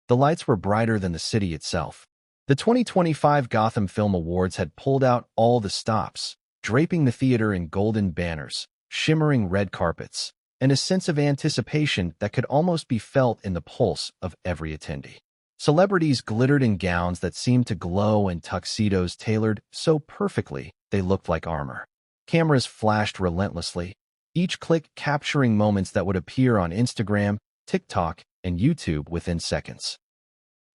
The lights were brighter than the city itself. The 2025 Gotham Film Awards had pulled out all the stops, draping the theater in golden banners, shimmering red carpets, and a sense of anticipation that could almost be felt in the pulse of every attendee. Celebrities glittered in gowns that seemed to glow and tuxedos tailored so perfectly they looked like armor. Cameras flashed relentlessly, each click capturing moments that would appear on Instagram, TikTok, and YouTube within seconds.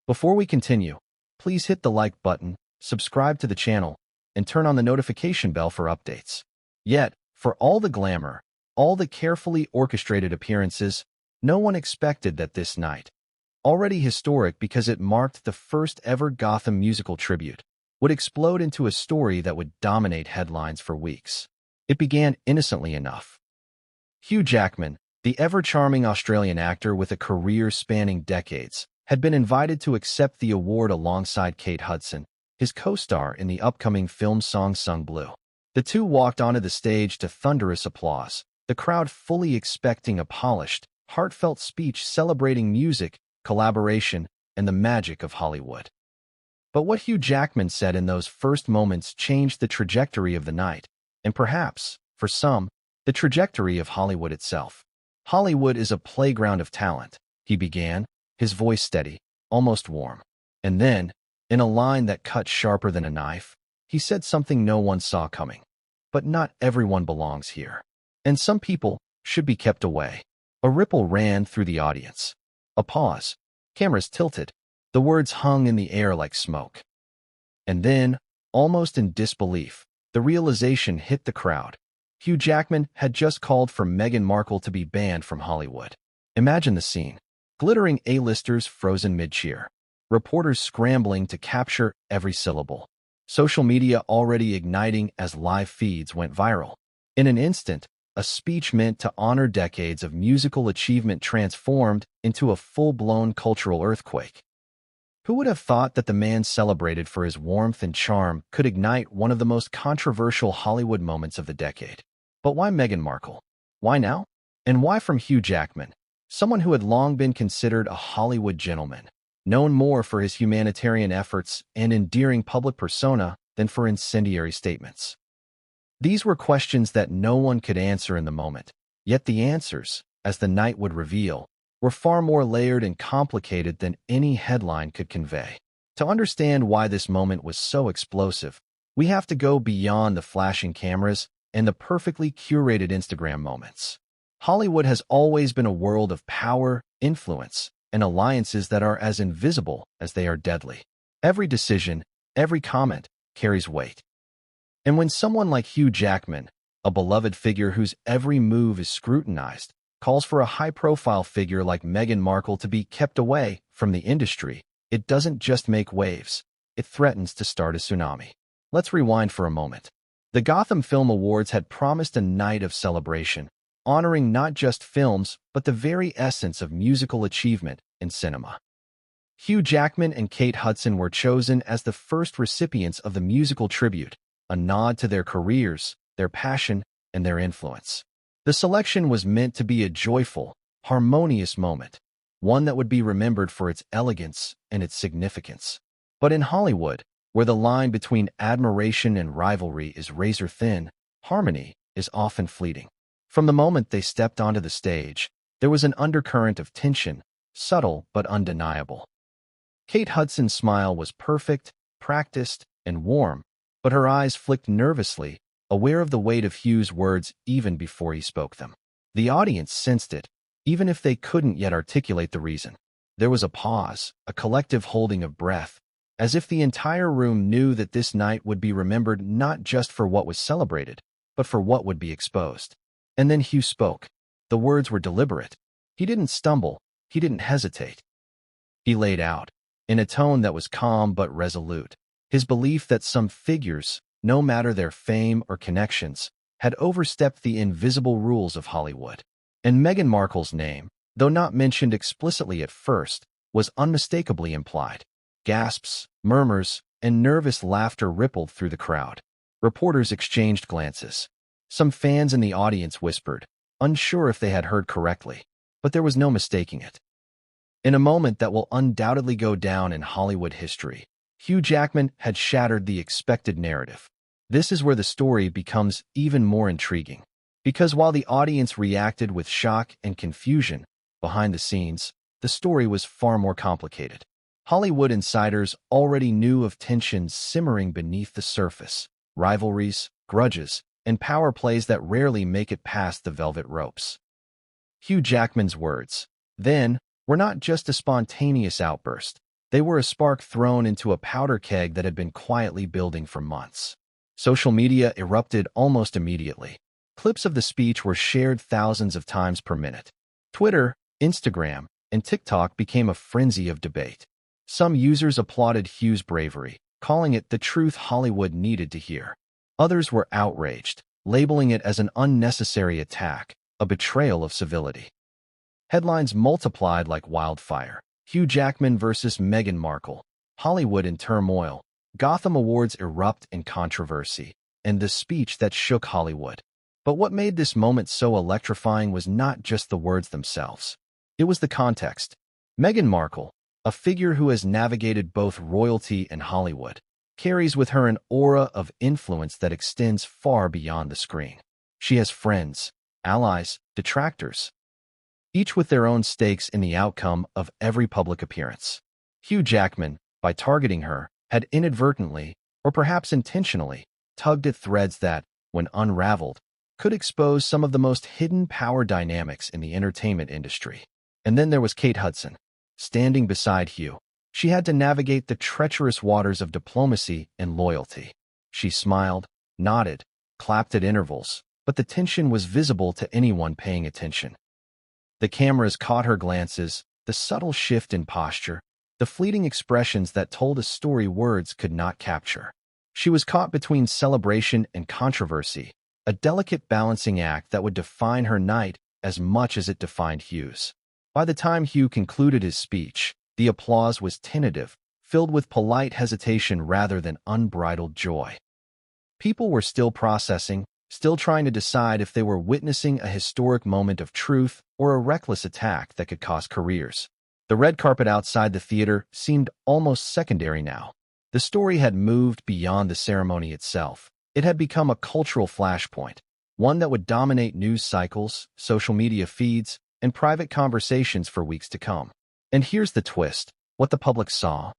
Before we continue, please hit the like button, subscribe to the channel, and turn on the notification bell for updates. Yet, for all the glamour, all the carefully orchestrated appearances, no one expected that this night, already historic because it marked the first ever Gotham musical tribute, would explode into a story that would dominate headlines for weeks. It began innocently enough. Hugh Jackman, the ever-charming Australian actor with a career spanning decades, had been invited to accept the award alongside Kate Hudson, his co-star in the upcoming film Song Sung Blue. The two walked onto the stage to thunderous applause, the crowd fully expecting a polished, heartfelt speech celebrating music, collaboration, and the magic of Hollywood. But what Hugh Jackman said in those first moments changed the trajectory of the night, and perhaps, for some, the trajectory of Hollywood itself. Hollywood is a playground of talent, he began, his voice steady, almost warm. And then, in a line that cut sharper than a knife, he said something no one saw coming. But not everyone belongs here. And some people should be kept away. A ripple ran through the audience. A pause. Cameras tilted. The words hung in the air like smoke. And then, almost in disbelief, the realization hit the crowd. Hugh Jackman had just called for Meghan Markle to be banned from Hollywood. Imagine the scene. Glittering A-listers frozen mid-cheer. Reporters scrambling to capture every syllable. Social media already igniting as live feeds went viral. In an instant, a speech meant to honor decades of musical achievement transformed into a full-blown cultural earthquake. Who would have thought that the man celebrated for his warmth and charm could ignite one of the most controversial Hollywood moments of the decade? But why Meghan Markle? Why now? And why from Hugh Jackman, someone who had long been considered a Hollywood gentleman, known more for his humanitarian efforts and endearing public persona than for incendiary statements? These were questions that no one could answer in the moment, yet the answers, as the night would reveal, were far more layered and complicated than any headline could convey. To understand why this moment was so explosive, we have to go beyond the flashing cameras and the perfectly curated Instagram moments. Hollywood has always been a world of power, influence, and alliances that are as invisible as they are deadly. Every decision, every comment, carries weight. And when someone like Hugh Jackman, a beloved figure whose every move is scrutinized, calls for a high-profile figure like Meghan Markle to be kept away from the industry, it doesn't just make waves, it threatens to start a tsunami. Let's rewind for a moment. The Gotham Film Awards had promised a night of celebration, honoring not just films, but the very essence of musical achievement in cinema. Hugh Jackman and Kate Hudson were chosen as the first recipients of the musical tribute, a nod to their careers, their passion, and their influence. The selection was meant to be a joyful, harmonious moment, one that would be remembered for its elegance and its significance. But in Hollywood, where the line between admiration and rivalry is razor-thin, harmony is often fleeting. From the moment they stepped onto the stage, there was an undercurrent of tension, subtle but undeniable. Kate Hudson's smile was perfect, practiced, and warm, but her eyes flicked nervously, aware of the weight of Hugh's words even before he spoke them. The audience sensed it, even if they couldn't yet articulate the reason. There was a pause, a collective holding of breath, as if the entire room knew that this night would be remembered not just for what was celebrated, but for what would be exposed. And then Hugh spoke. The words were deliberate. He didn't stumble. He didn't hesitate. He laid out, in a tone that was calm but resolute, his belief that some figures, no matter their fame or connections, had overstepped the invisible rules of Hollywood. And Meghan Markle's name, though not mentioned explicitly at first, was unmistakably implied. Gasps, murmurs, and nervous laughter rippled through the crowd. Reporters exchanged glances. Some fans in the audience whispered, unsure if they had heard correctly, but there was no mistaking it. In a moment that will undoubtedly go down in Hollywood history, Hugh Jackman had shattered the expected narrative. This is where the story becomes even more intriguing. Because while the audience reacted with shock and confusion, behind the scenes, the story was far more complicated. Hollywood insiders already knew of tensions simmering beneath the surface, rivalries, grudges, and power plays that rarely make it past the velvet ropes. Hugh Jackman's words, then, were not just a spontaneous outburst. They were a spark thrown into a powder keg that had been quietly building for months. Social media erupted almost immediately. Clips of the speech were shared thousands of times per minute. Twitter, Instagram, and TikTok became a frenzy of debate. Some users applauded Hugh's bravery, calling it the truth Hollywood needed to hear. Others were outraged, labeling it as an unnecessary attack, a betrayal of civility. Headlines multiplied like wildfire. Hugh Jackman versus Meghan Markle. Hollywood in turmoil. Gotham Awards erupt in controversy. And the speech that shook Hollywood. But what made this moment so electrifying was not just the words themselves. It was the context. Meghan Markle, a figure who has navigated both royalty and Hollywood, carries with her an aura of influence that extends far beyond the screen. She has friends, allies, detractors, each with their own stakes in the outcome of every public appearance. Hugh Jackman, by targeting her, had inadvertently, or perhaps intentionally, tugged at threads that, when unraveled, could expose some of the most hidden power dynamics in the entertainment industry. And then there was Kate Hudson, standing beside Hugh. She had to navigate the treacherous waters of diplomacy and loyalty. She smiled, nodded, clapped at intervals, but the tension was visible to anyone paying attention. The cameras caught her glances, the subtle shift in posture, the fleeting expressions that told a story words could not capture. She was caught between celebration and controversy, a delicate balancing act that would define her night as much as it defined Hugh's. By the time Hugh concluded his speech, the applause was tentative, filled with polite hesitation rather than unbridled joy. People were still processing, still trying to decide if they were witnessing a historic moment of truth or a reckless attack that could cost careers. The red carpet outside the theater seemed almost secondary now. The story had moved beyond the ceremony itself. It had become a cultural flashpoint, one that would dominate news cycles, social media feeds, and private conversations for weeks to come. And here's the twist: what the public saw.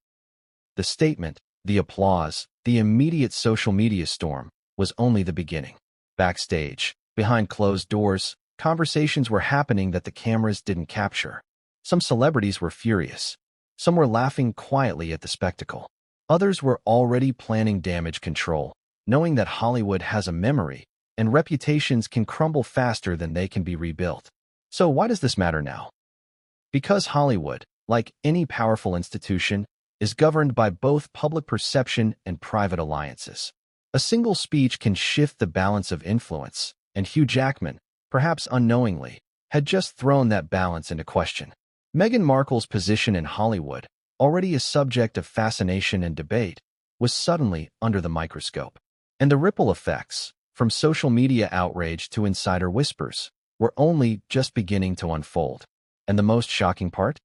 The statement, the applause, the immediate social media storm, was only the beginning. Backstage, behind closed doors, conversations were happening that the cameras didn't capture. Some celebrities were furious. Some were laughing quietly at the spectacle. Others were already planning damage control, knowing that Hollywood has a memory, and reputations can crumble faster than they can be rebuilt. So why does this matter now? Because Hollywood, like any powerful institution, is governed by both public perception and private alliances. A single speech can shift the balance of influence, and Hugh Jackman, perhaps unknowingly, had just thrown that balance into question. Meghan Markle's position in Hollywood, already a subject of fascination and debate, was suddenly under the microscope. And the ripple effects, from social media outrage to insider whispers, were only just beginning to unfold. And the most shocking part?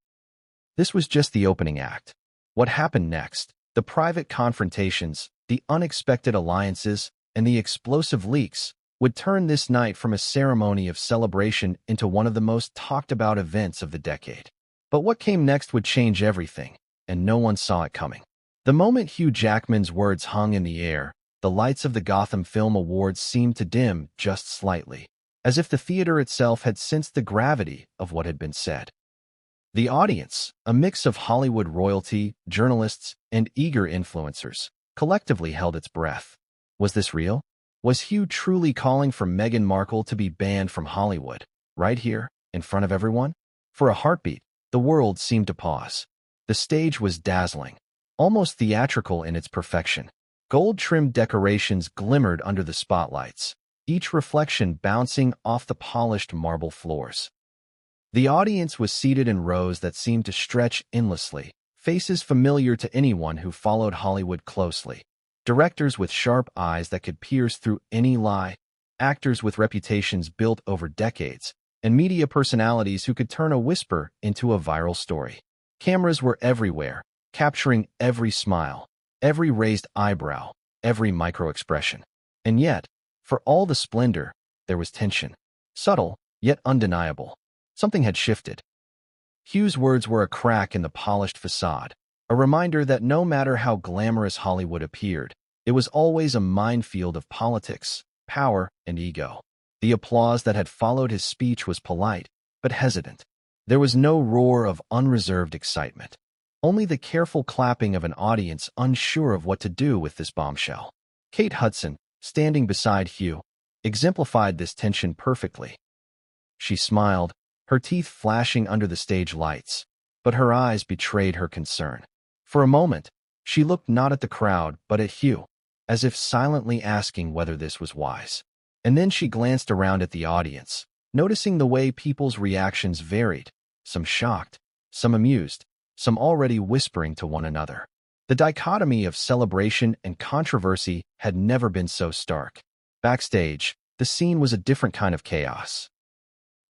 This was just the opening act. What happened next, the private confrontations, the unexpected alliances, and the explosive leaks, would turn this night from a ceremony of celebration into one of the most talked-about events of the decade. But what came next would change everything, and no one saw it coming. The moment Hugh Jackman's words hung in the air, the lights of the Gotham Film Awards seemed to dim just slightly, as if the theater itself had sensed the gravity of what had been said. The audience, a mix of Hollywood royalty, journalists, and eager influencers, collectively held its breath. Was this real? Was Hugh truly calling for Meghan Markle to be banned from Hollywood, right here, in front of everyone? For a heartbeat, the world seemed to pause. The stage was dazzling, almost theatrical in its perfection. Gold-trimmed decorations glimmered under the spotlights, each reflection bouncing off the polished marble floors. The audience was seated in rows that seemed to stretch endlessly, faces familiar to anyone who followed Hollywood closely. Directors with sharp eyes that could pierce through any lie, actors with reputations built over decades, and media personalities who could turn a whisper into a viral story. Cameras were everywhere, capturing every smile, every raised eyebrow, every micro-expression. And yet, for all the splendor, there was tension. Subtle, yet undeniable. Something had shifted. Hugh's words were a crack in the polished facade, a reminder that no matter how glamorous Hollywood appeared, it was always a minefield of politics, power, and ego. The applause that had followed his speech was polite, but hesitant. There was no roar of unreserved excitement, only the careful clapping of an audience unsure of what to do with this bombshell. Kate Hudson, standing beside Hugh, exemplified this tension perfectly. She smiled, her teeth flashing under the stage lights, but her eyes betrayed her concern. For a moment, she looked not at the crowd but at Hugh, as if silently asking whether this was wise. And then she glanced around at the audience, noticing the way people's reactions varied, some shocked, some amused, some already whispering to one another. The dichotomy of celebration and controversy had never been so stark. Backstage, the scene was a different kind of chaos.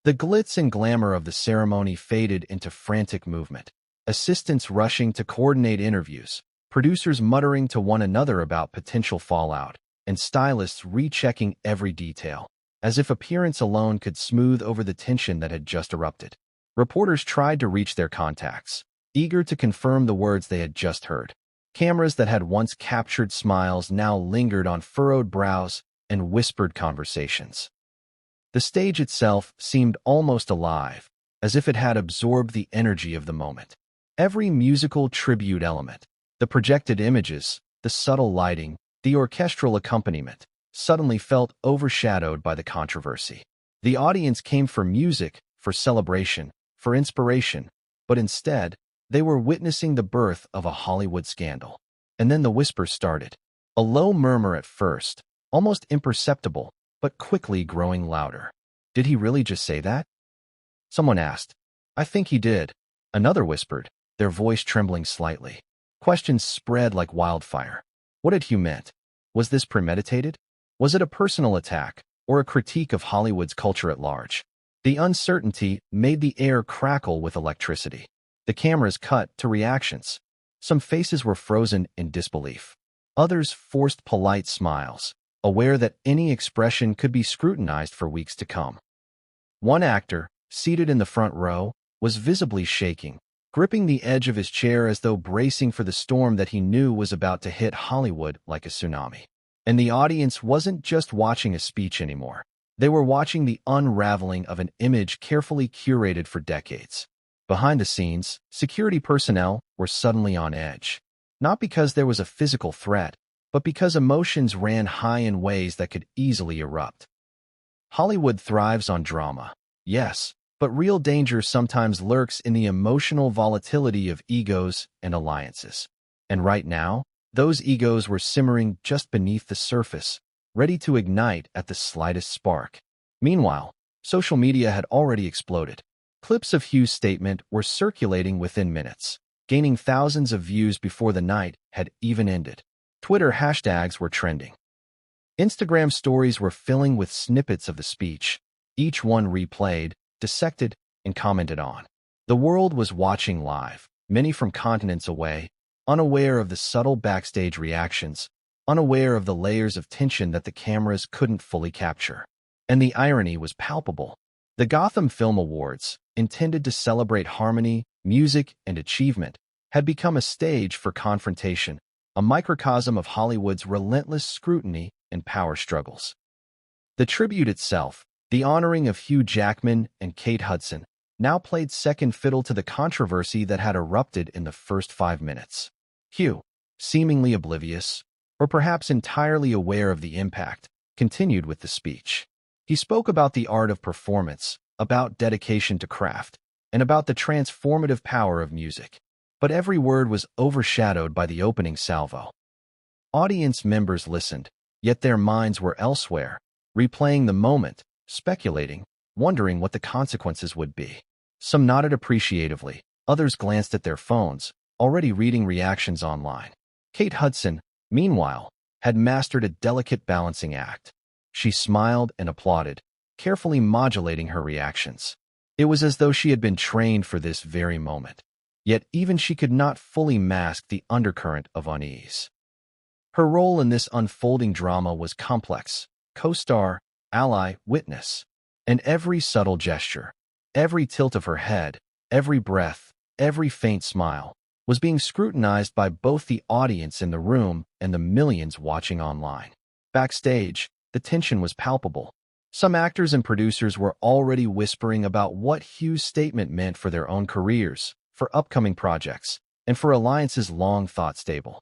The glitz and glamour of the ceremony faded into frantic movement. Assistants rushing to coordinate interviews, producers muttering to one another about potential fallout, and stylists rechecking every detail, as if appearance alone could smooth over the tension that had just erupted. Reporters tried to reach their contacts, eager to confirm the words they had just heard. Cameras that had once captured smiles now lingered on furrowed brows and whispered conversations. The stage itself seemed almost alive, as if it had absorbed the energy of the moment. Every musical tribute element, the projected images, the subtle lighting, the orchestral accompaniment, suddenly felt overshadowed by the controversy. The audience came for music, for celebration, for inspiration, but instead, they were witnessing the birth of a Hollywood scandal. And then the whispers started. A low murmur at first, almost imperceptible, but quickly growing louder. Did he really just say that? Someone asked. I think he did. Another whispered, their voice trembling slightly. Questions spread like wildfire. What had Hugh meant? Was this premeditated? Was it a personal attack, or a critique of Hollywood's culture at large? The uncertainty made the air crackle with electricity. The cameras cut to reactions. Some faces were frozen in disbelief. Others forced polite smiles, aware that any expression could be scrutinized for weeks to come. One actor, seated in the front row, was visibly shaking, gripping the edge of his chair as though bracing for the storm that he knew was about to hit Hollywood like a tsunami. And the audience wasn't just watching a speech anymore. They were watching the unraveling of an image carefully curated for decades. Behind the scenes, security personnel were suddenly on edge. Not because there was a physical threat, but because emotions ran high in ways that could easily erupt. Hollywood thrives on drama, yes, but real danger sometimes lurks in the emotional volatility of egos and alliances. And right now, those egos were simmering just beneath the surface, ready to ignite at the slightest spark. Meanwhile, social media had already exploded. Clips of Hugh's statement were circulating within minutes, gaining thousands of views before the night had even ended. Twitter hashtags were trending. Instagram stories were filling with snippets of the speech, each one replayed, dissected, and commented on. The world was watching live, many from continents away, unaware of the subtle backstage reactions, unaware of the layers of tension that the cameras couldn't fully capture. And the irony was palpable. The Gotham Film Awards, intended to celebrate harmony, music, and achievement, had become a stage for confrontation, a microcosm of Hollywood's relentless scrutiny and power struggles. The tribute itself, the honoring of Hugh Jackman and Kate Hudson, now played second fiddle to the controversy that had erupted in the first 5 minutes. Hugh, seemingly oblivious, or perhaps entirely aware of the impact, continued with the speech. He spoke about the art of performance, about dedication to craft, and about the transformative power of music. But every word was overshadowed by the opening salvo. Audience members listened, yet their minds were elsewhere, replaying the moment, speculating, wondering what the consequences would be. Some nodded appreciatively, others glanced at their phones, already reading reactions online. Kate Hudson, meanwhile, had mastered a delicate balancing act. She smiled and applauded, carefully modulating her reactions. It was as though she had been trained for this very moment. Yet even she could not fully mask the undercurrent of unease. Her role in this unfolding drama was complex: co-star, ally, witness. And every subtle gesture, every tilt of her head, every breath, every faint smile, was being scrutinized by both the audience in the room and the millions watching online. Backstage, the tension was palpable. Some actors and producers were already whispering about what Hugh's statement meant for their own careers, for upcoming projects, and for alliances long thought stable.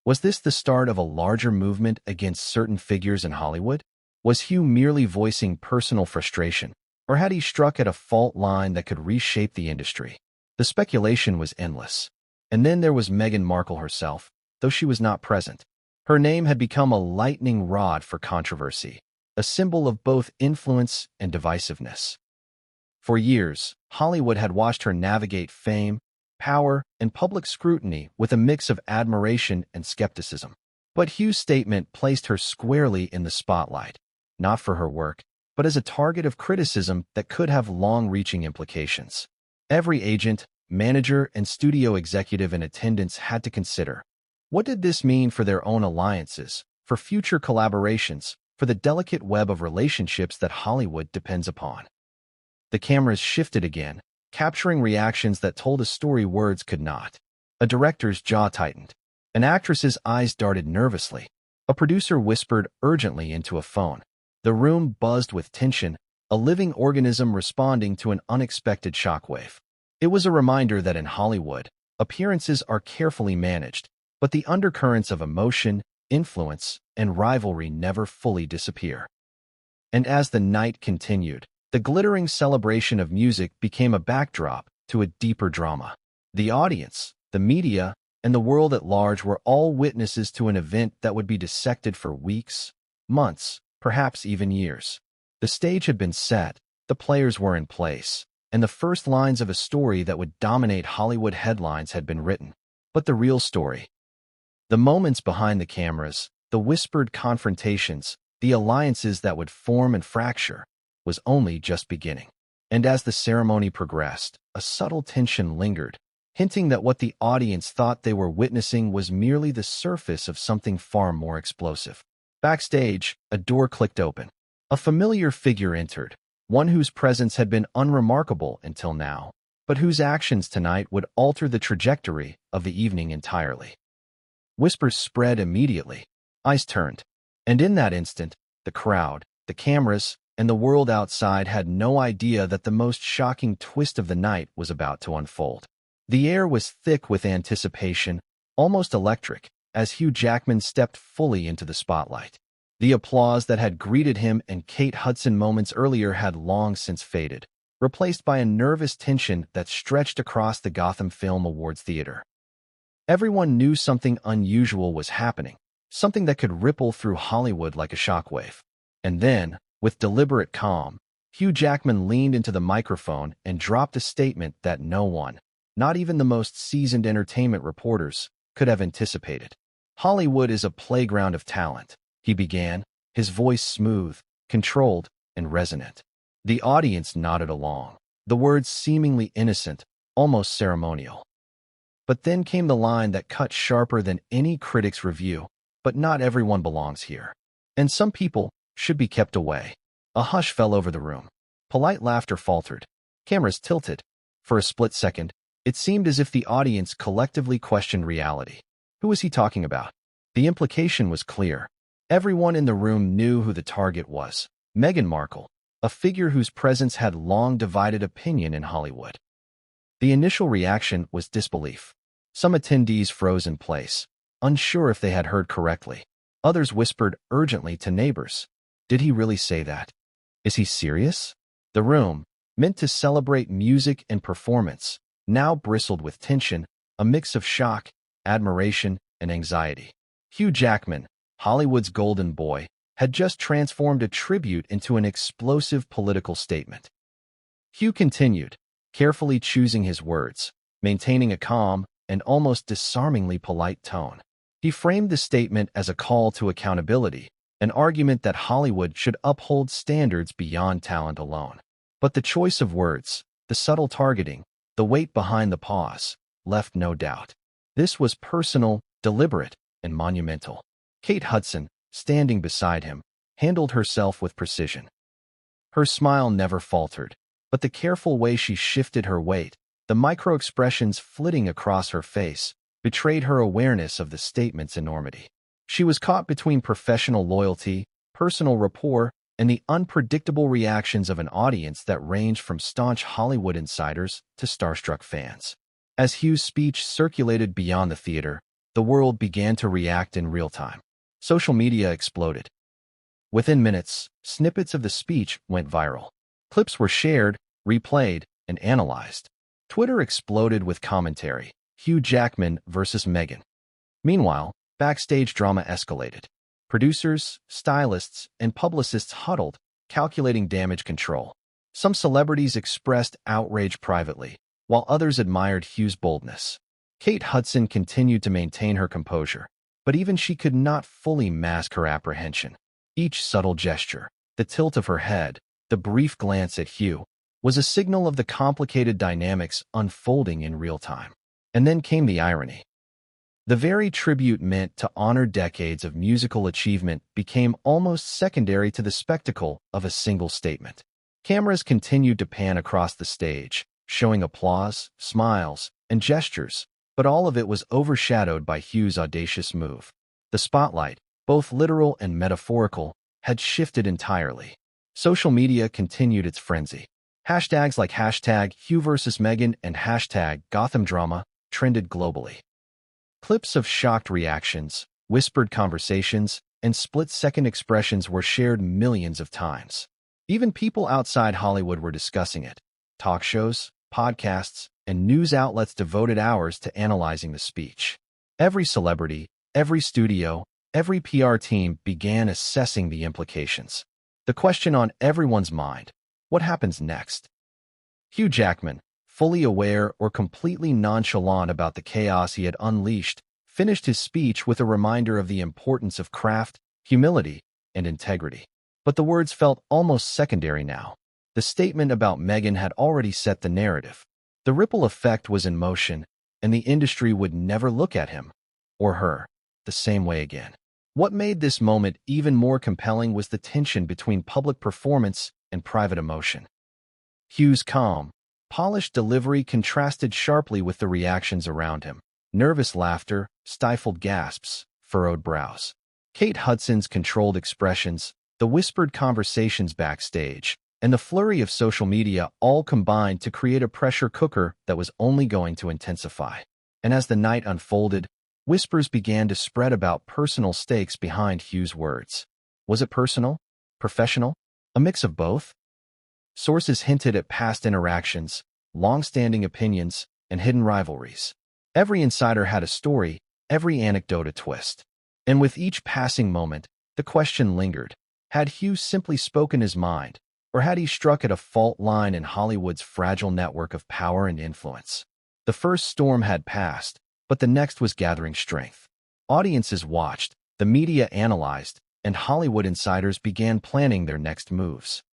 Was this the start of a larger movement against certain figures in Hollywood? Was Hugh merely voicing personal frustration, or had he struck at a fault line that could reshape the industry? The speculation was endless. And then there was Meghan Markle herself, though she was not present. Her name had become a lightning rod for controversy, a symbol of both influence and divisiveness. For years, Hollywood had watched her navigate fame, power, and public scrutiny with a mix of admiration and skepticism. But Hugh's statement placed her squarely in the spotlight, not for her work, but as a target of criticism that could have long-reaching implications. Every agent, manager, and studio executive in attendance had to consider, what did this mean for their own alliances, for future collaborations, for the delicate web of relationships that Hollywood depends upon? The cameras shifted again, capturing reactions that told a story words could not. A director's jaw tightened. An actress's eyes darted nervously. A producer whispered urgently into a phone. The room buzzed with tension, a living organism responding to an unexpected shockwave. It was a reminder that in Hollywood, appearances are carefully managed, but the undercurrents of emotion, influence, and rivalry never fully disappear. And as the night continued, the glittering celebration of music became a backdrop to a deeper drama. The audience, the media, and the world at large were all witnesses to an event that would be dissected for weeks, months, perhaps even years. The stage had been set, the players were in place, and the first lines of a story that would dominate Hollywood headlines had been written. But the real story, the moments behind the cameras, the whispered confrontations, the alliances that would form and fracture, was only just beginning. And as the ceremony progressed, a subtle tension lingered, hinting that what the audience thought they were witnessing was merely the surface of something far more explosive. Backstage, a door clicked open. A familiar figure entered, one whose presence had been unremarkable until now, but whose actions tonight would alter the trajectory of the evening entirely. Whispers spread immediately. Eyes turned. And in that instant, the crowd, the cameras, and the world outside had no idea that the most shocking twist of the night was about to unfold. The air was thick with anticipation, almost electric, as Hugh Jackman stepped fully into the spotlight. The applause that had greeted him and Kate Hudson moments earlier had long since faded, replaced by a nervous tension that stretched across the Gotham Film Awards theater. Everyone knew something unusual was happening, something that could ripple through Hollywood like a shockwave. And then, with deliberate calm, Hugh Jackman leaned into the microphone and dropped a statement that no one, not even the most seasoned entertainment reporters, could have anticipated. Hollywood is a playground of talent, he began, his voice smooth, controlled, and resonant. The audience nodded along, the words seemingly innocent, almost ceremonial. But then came the line that cut sharper than any critic's review, but not everyone belongs here. And some people should be kept away. A hush fell over the room. Polite laughter faltered. Cameras tilted. For a split second, it seemed as if the audience collectively questioned reality. Who was he talking about? The implication was clear. Everyone in the room knew who the target was. Meghan Markle, a figure whose presence had long divided opinion in Hollywood. The initial reaction was disbelief. Some attendees froze in place, unsure if they had heard correctly. Others whispered urgently to neighbors. Did he really say that? Is he serious? The room, meant to celebrate music and performance, now bristled with tension, a mix of shock, admiration, and anxiety. Hugh Jackman, Hollywood's golden boy, had just transformed a tribute into an explosive political statement. Hugh continued, carefully choosing his words, maintaining a calm and almost disarmingly polite tone. He framed the statement as a call to accountability, an argument that Hollywood should uphold standards beyond talent alone. But the choice of words, the subtle targeting, The weight behind the pause left no doubt. This was personal, deliberate, and monumental. Kate Hudson, standing beside him, handled herself with precision. Her smile never faltered, but the careful way she shifted her weight, the micro-expressions flitting across her face, betrayed her awareness of the statement's enormity. She was caught between professional loyalty, personal rapport, and the unpredictable reactions of an audience that ranged from staunch Hollywood insiders to starstruck fans. As Hugh's speech circulated beyond the theater, the world began to react in real time. Social media exploded. Within minutes, snippets of the speech went viral. Clips were shared, replayed, and analyzed. Twitter exploded with commentary: Hugh Jackman versus Meghan. Meanwhile, backstage drama escalated. Producers, stylists, and publicists huddled, calculating damage control. Some celebrities expressed outrage privately, while others admired Hugh's boldness. Kate Hudson continued to maintain her composure, but even she could not fully mask her apprehension. Each subtle gesture, the tilt of her head, the brief glance at Hugh, was a signal of the complicated dynamics unfolding in real time. And then came the irony. The very tribute meant to honor decades of musical achievement became almost secondary to the spectacle of a single statement. Cameras continued to pan across the stage, showing applause, smiles, and gestures, but all of it was overshadowed by Hugh's audacious move. The spotlight, both literal and metaphorical, had shifted entirely. Social media continued its frenzy. Hashtags like #Hugh vs. Meghan and #Gotham drama trended globally. Clips of shocked reactions, whispered conversations, and split-second expressions were shared millions of times. Even people outside Hollywood were discussing it. Talk shows, podcasts, and news outlets devoted hours to analyzing the speech. Every celebrity, every studio, every PR team began assessing the implications. The question on everyone's mind: what happens next? Hugh Jackman, fully aware or completely nonchalant about the chaos he had unleashed, finished his speech with a reminder of the importance of craft, humility, and integrity. But the words felt almost secondary now. The statement about Meghan had already set the narrative. The ripple effect was in motion, and the industry would never look at him, or her, the same way again. What made this moment even more compelling was the tension between public performance and private emotion. Hugh's calm, polished delivery contrasted sharply with the reactions around him: nervous laughter, stifled gasps, furrowed brows. Kate Hudson's controlled expressions, the whispered conversations backstage, and the flurry of social media all combined to create a pressure cooker that was only going to intensify. And as the night unfolded, whispers began to spread about personal stakes behind Hugh's words. Was it personal? Professional? A mix of both? Sources hinted at past interactions, long-standing opinions, and hidden rivalries. Every insider had a story, every anecdote a twist. And with each passing moment, the question lingered: had Hugh simply spoken his mind, or had he struck at a fault line in Hollywood's fragile network of power and influence? The first storm had passed, but the next was gathering strength. Audiences watched, the media analyzed, and Hollywood insiders began planning their next moves.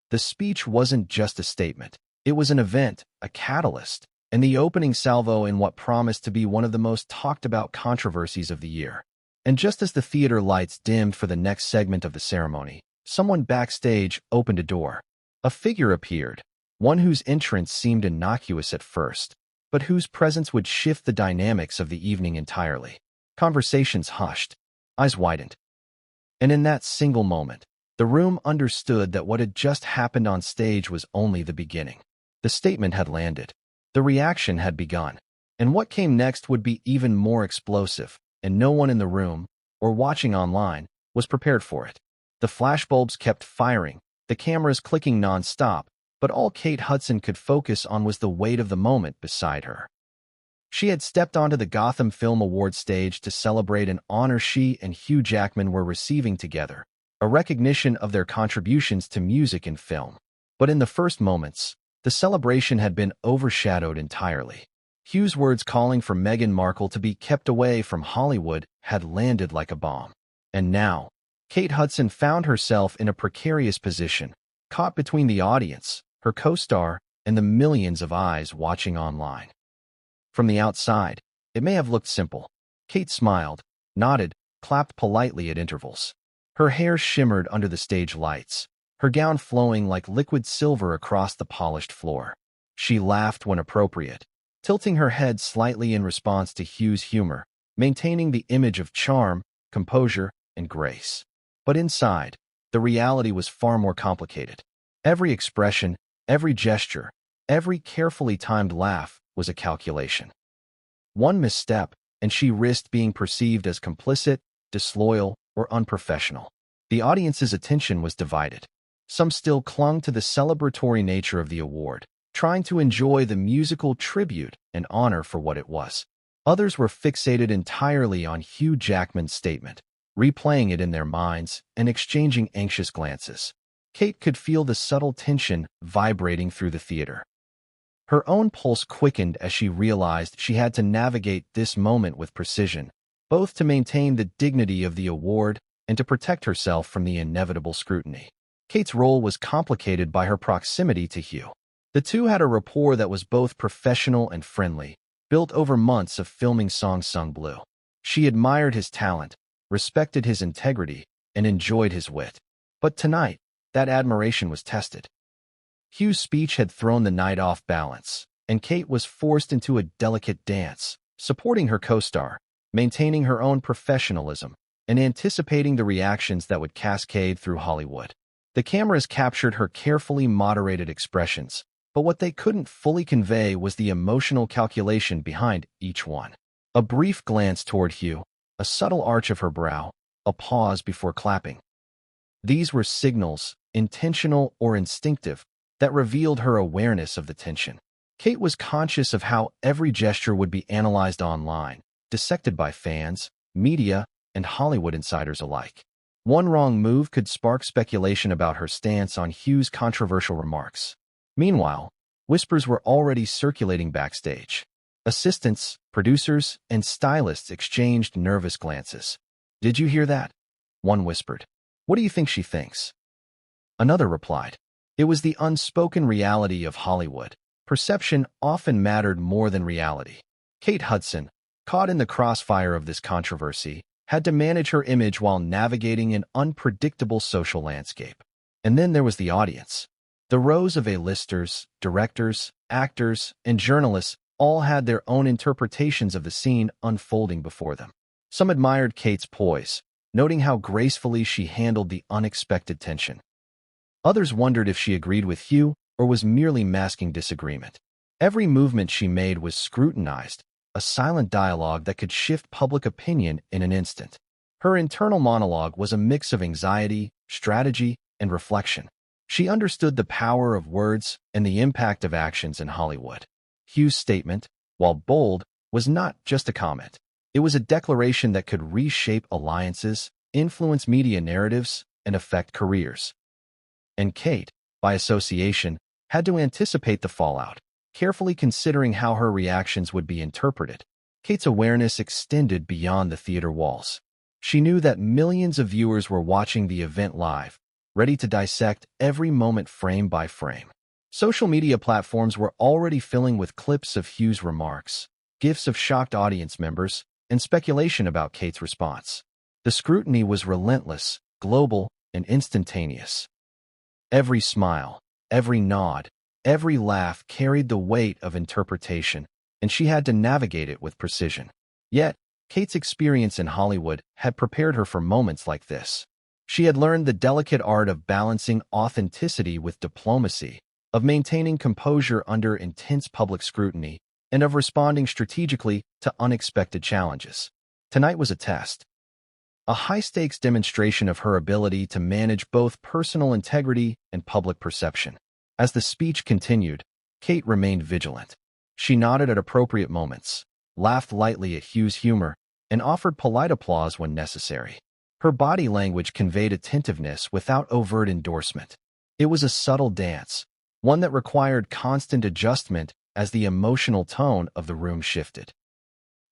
The speech wasn't just a statement. It was an event, a catalyst, and the opening salvo in what promised to be one of the most talked-about controversies of the year. And just as the theater lights dimmed for the next segment of the ceremony, someone backstage opened a door. A figure appeared, one whose entrance seemed innocuous at first, but whose presence would shift the dynamics of the evening entirely. Conversations hushed, eyes widened. And in that single moment, the room understood that what had just happened on stage was only the beginning. The statement had landed. The reaction had begun. And what came next would be even more explosive, and no one in the room, or watching online, was prepared for it. The flashbulbs kept firing, the cameras clicking non-stop, but all Kate Hudson could focus on was the weight of the moment beside her. She had stepped onto the Gotham Film Awards stage to celebrate an honor she and Hugh Jackman were receiving together, a recognition of their contributions to music and film. But in the first moments, the celebration had been overshadowed entirely. Hugh's words calling for Meghan Markle to be kept away from Hollywood had landed like a bomb. And now, Kate Hudson found herself in a precarious position, caught between the audience, her co-star, and the millions of eyes watching online. From the outside, it may have looked simple. Kate smiled, nodded, clapped politely at intervals. Her hair shimmered under the stage lights, her gown flowing like liquid silver across the polished floor. She laughed when appropriate, tilting her head slightly in response to Hugh's humor, maintaining the image of charm, composure, and grace. But inside, the reality was far more complicated. Every expression, every gesture, every carefully timed laugh was a calculation. One misstep, and she risked being perceived as complicit, disloyal, or unprofessional. The audience's attention was divided. Some still clung to the celebratory nature of the award, trying to enjoy the musical tribute and honor for what it was. Others were fixated entirely on Hugh Jackman's statement, replaying it in their minds and exchanging anxious glances. Kate could feel the subtle tension vibrating through the theater. Her own pulse quickened as she realized she had to navigate this moment with precision, both to maintain the dignity of the award and to protect herself from the inevitable scrutiny. Kate's role was complicated by her proximity to Hugh. The two had a rapport that was both professional and friendly, built over months of filming songs sung blue. She admired his talent, respected his integrity, and enjoyed his wit. But tonight, that admiration was tested. Hugh's speech had thrown the night off balance, and Kate was forced into a delicate dance, supporting her co-star, maintaining her own professionalism, and anticipating the reactions that would cascade through Hollywood. The cameras captured her carefully moderated expressions, but what they couldn't fully convey was the emotional calculation behind each one. A brief glance toward Hugh, a subtle arch of her brow, a pause before clapping. These were signals, intentional or instinctive, that revealed her awareness of the tension. Kate was conscious of how every gesture would be analyzed online, dissected by fans, media, and Hollywood insiders alike. One wrong move could spark speculation about her stance on Hugh's controversial remarks. Meanwhile, whispers were already circulating backstage. Assistants, producers, and stylists exchanged nervous glances. "Did you hear that?" One whispered. "What do you think she thinks?" Another replied. It was the unspoken reality of Hollywood. Perception often mattered more than reality. Kate Hudson, caught in the crossfire of this controversy, had to manage her image while navigating an unpredictable social landscape. And then there was the audience. The rows of A-listers, directors, actors, and journalists all had their own interpretations of the scene unfolding before them. Some admired Kate's poise, noting how gracefully she handled the unexpected tension. Others wondered if she agreed with Hugh or was merely masking disagreement. Every movement she made was scrutinized, a silent dialogue that could shift public opinion in an instant. Her internal monologue was a mix of anxiety, strategy, and reflection. She understood the power of words and the impact of actions in Hollywood. Hugh's statement, while bold, was not just a comment. It was a declaration that could reshape alliances, influence media narratives, and affect careers. And Kate, by association, had to anticipate the fallout, carefully considering how her reactions would be interpreted. Kate's awareness extended beyond the theater walls. She knew that millions of viewers were watching the event live, ready to dissect every moment frame by frame. Social media platforms were already filling with clips of Hugh's remarks, gifs of shocked audience members, and speculation about Kate's response. The scrutiny was relentless, global, and instantaneous. Every smile, every nod, every laugh carried the weight of interpretation, and she had to navigate it with precision. Yet, Kate's experience in Hollywood had prepared her for moments like this. She had learned the delicate art of balancing authenticity with diplomacy, of maintaining composure under intense public scrutiny, and of responding strategically to unexpected challenges. Tonight was a test. A high-stakes demonstration of her ability to manage both personal integrity and public perception. As the speech continued, Kate remained vigilant. She nodded at appropriate moments, laughed lightly at Hugh's humor, and offered polite applause when necessary. Her body language conveyed attentiveness without overt endorsement. It was a subtle dance, one that required constant adjustment as the emotional tone of the room shifted.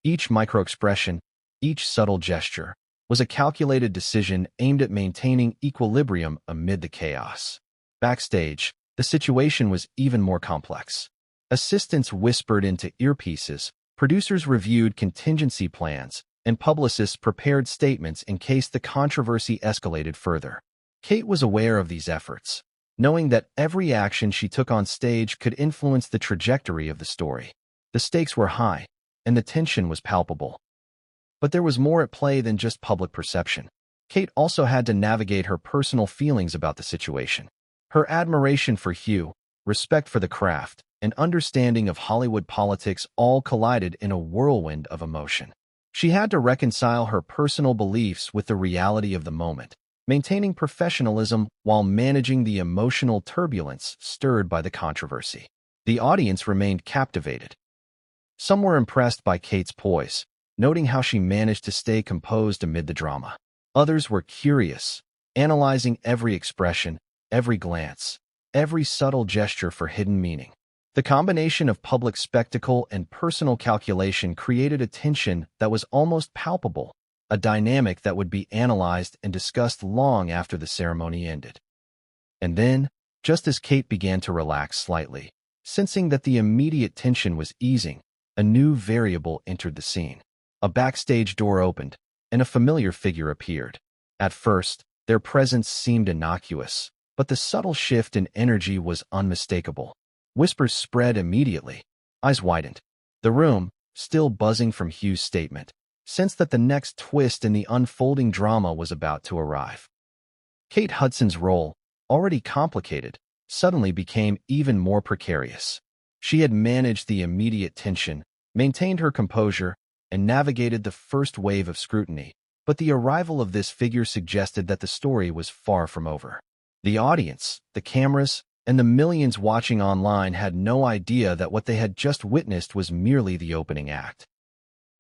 Each microexpression, each subtle gesture, was a calculated decision aimed at maintaining equilibrium amid the chaos. Backstage, the situation was even more complex. Assistants whispered into earpieces, producers reviewed contingency plans, and publicists prepared statements in case the controversy escalated further. Kate was aware of these efforts, knowing that every action she took on stage could influence the trajectory of the story. The stakes were high, and the tension was palpable. But there was more at play than just public perception. Kate also had to navigate her personal feelings about the situation. Her admiration for Hugh, respect for the craft, and understanding of Hollywood politics all collided in a whirlwind of emotion. She had to reconcile her personal beliefs with the reality of the moment, maintaining professionalism while managing the emotional turbulence stirred by the controversy. The audience remained captivated. Some were impressed by Kate's poise, noting how she managed to stay composed amid the drama. Others were curious, analyzing every expression, every glance, every subtle gesture for hidden meaning. The combination of public spectacle and personal calculation created a tension that was almost palpable, a dynamic that would be analyzed and discussed long after the ceremony ended. And then, just as Kate began to relax slightly, sensing that the immediate tension was easing, a new variable entered the scene. A backstage door opened, and a familiar figure appeared. At first, their presence seemed innocuous, but the subtle shift in energy was unmistakable. Whispers spread immediately. Eyes widened. The room, still buzzing from Hugh's statement, sensed that the next twist in the unfolding drama was about to arrive. Kate Hudson's role, already complicated, suddenly became even more precarious. She had managed the immediate tension, maintained her composure, and navigated the first wave of scrutiny, but the arrival of this figure suggested that the story was far from over. The audience, the cameras, and the millions watching online had no idea that what they had just witnessed was merely the opening act.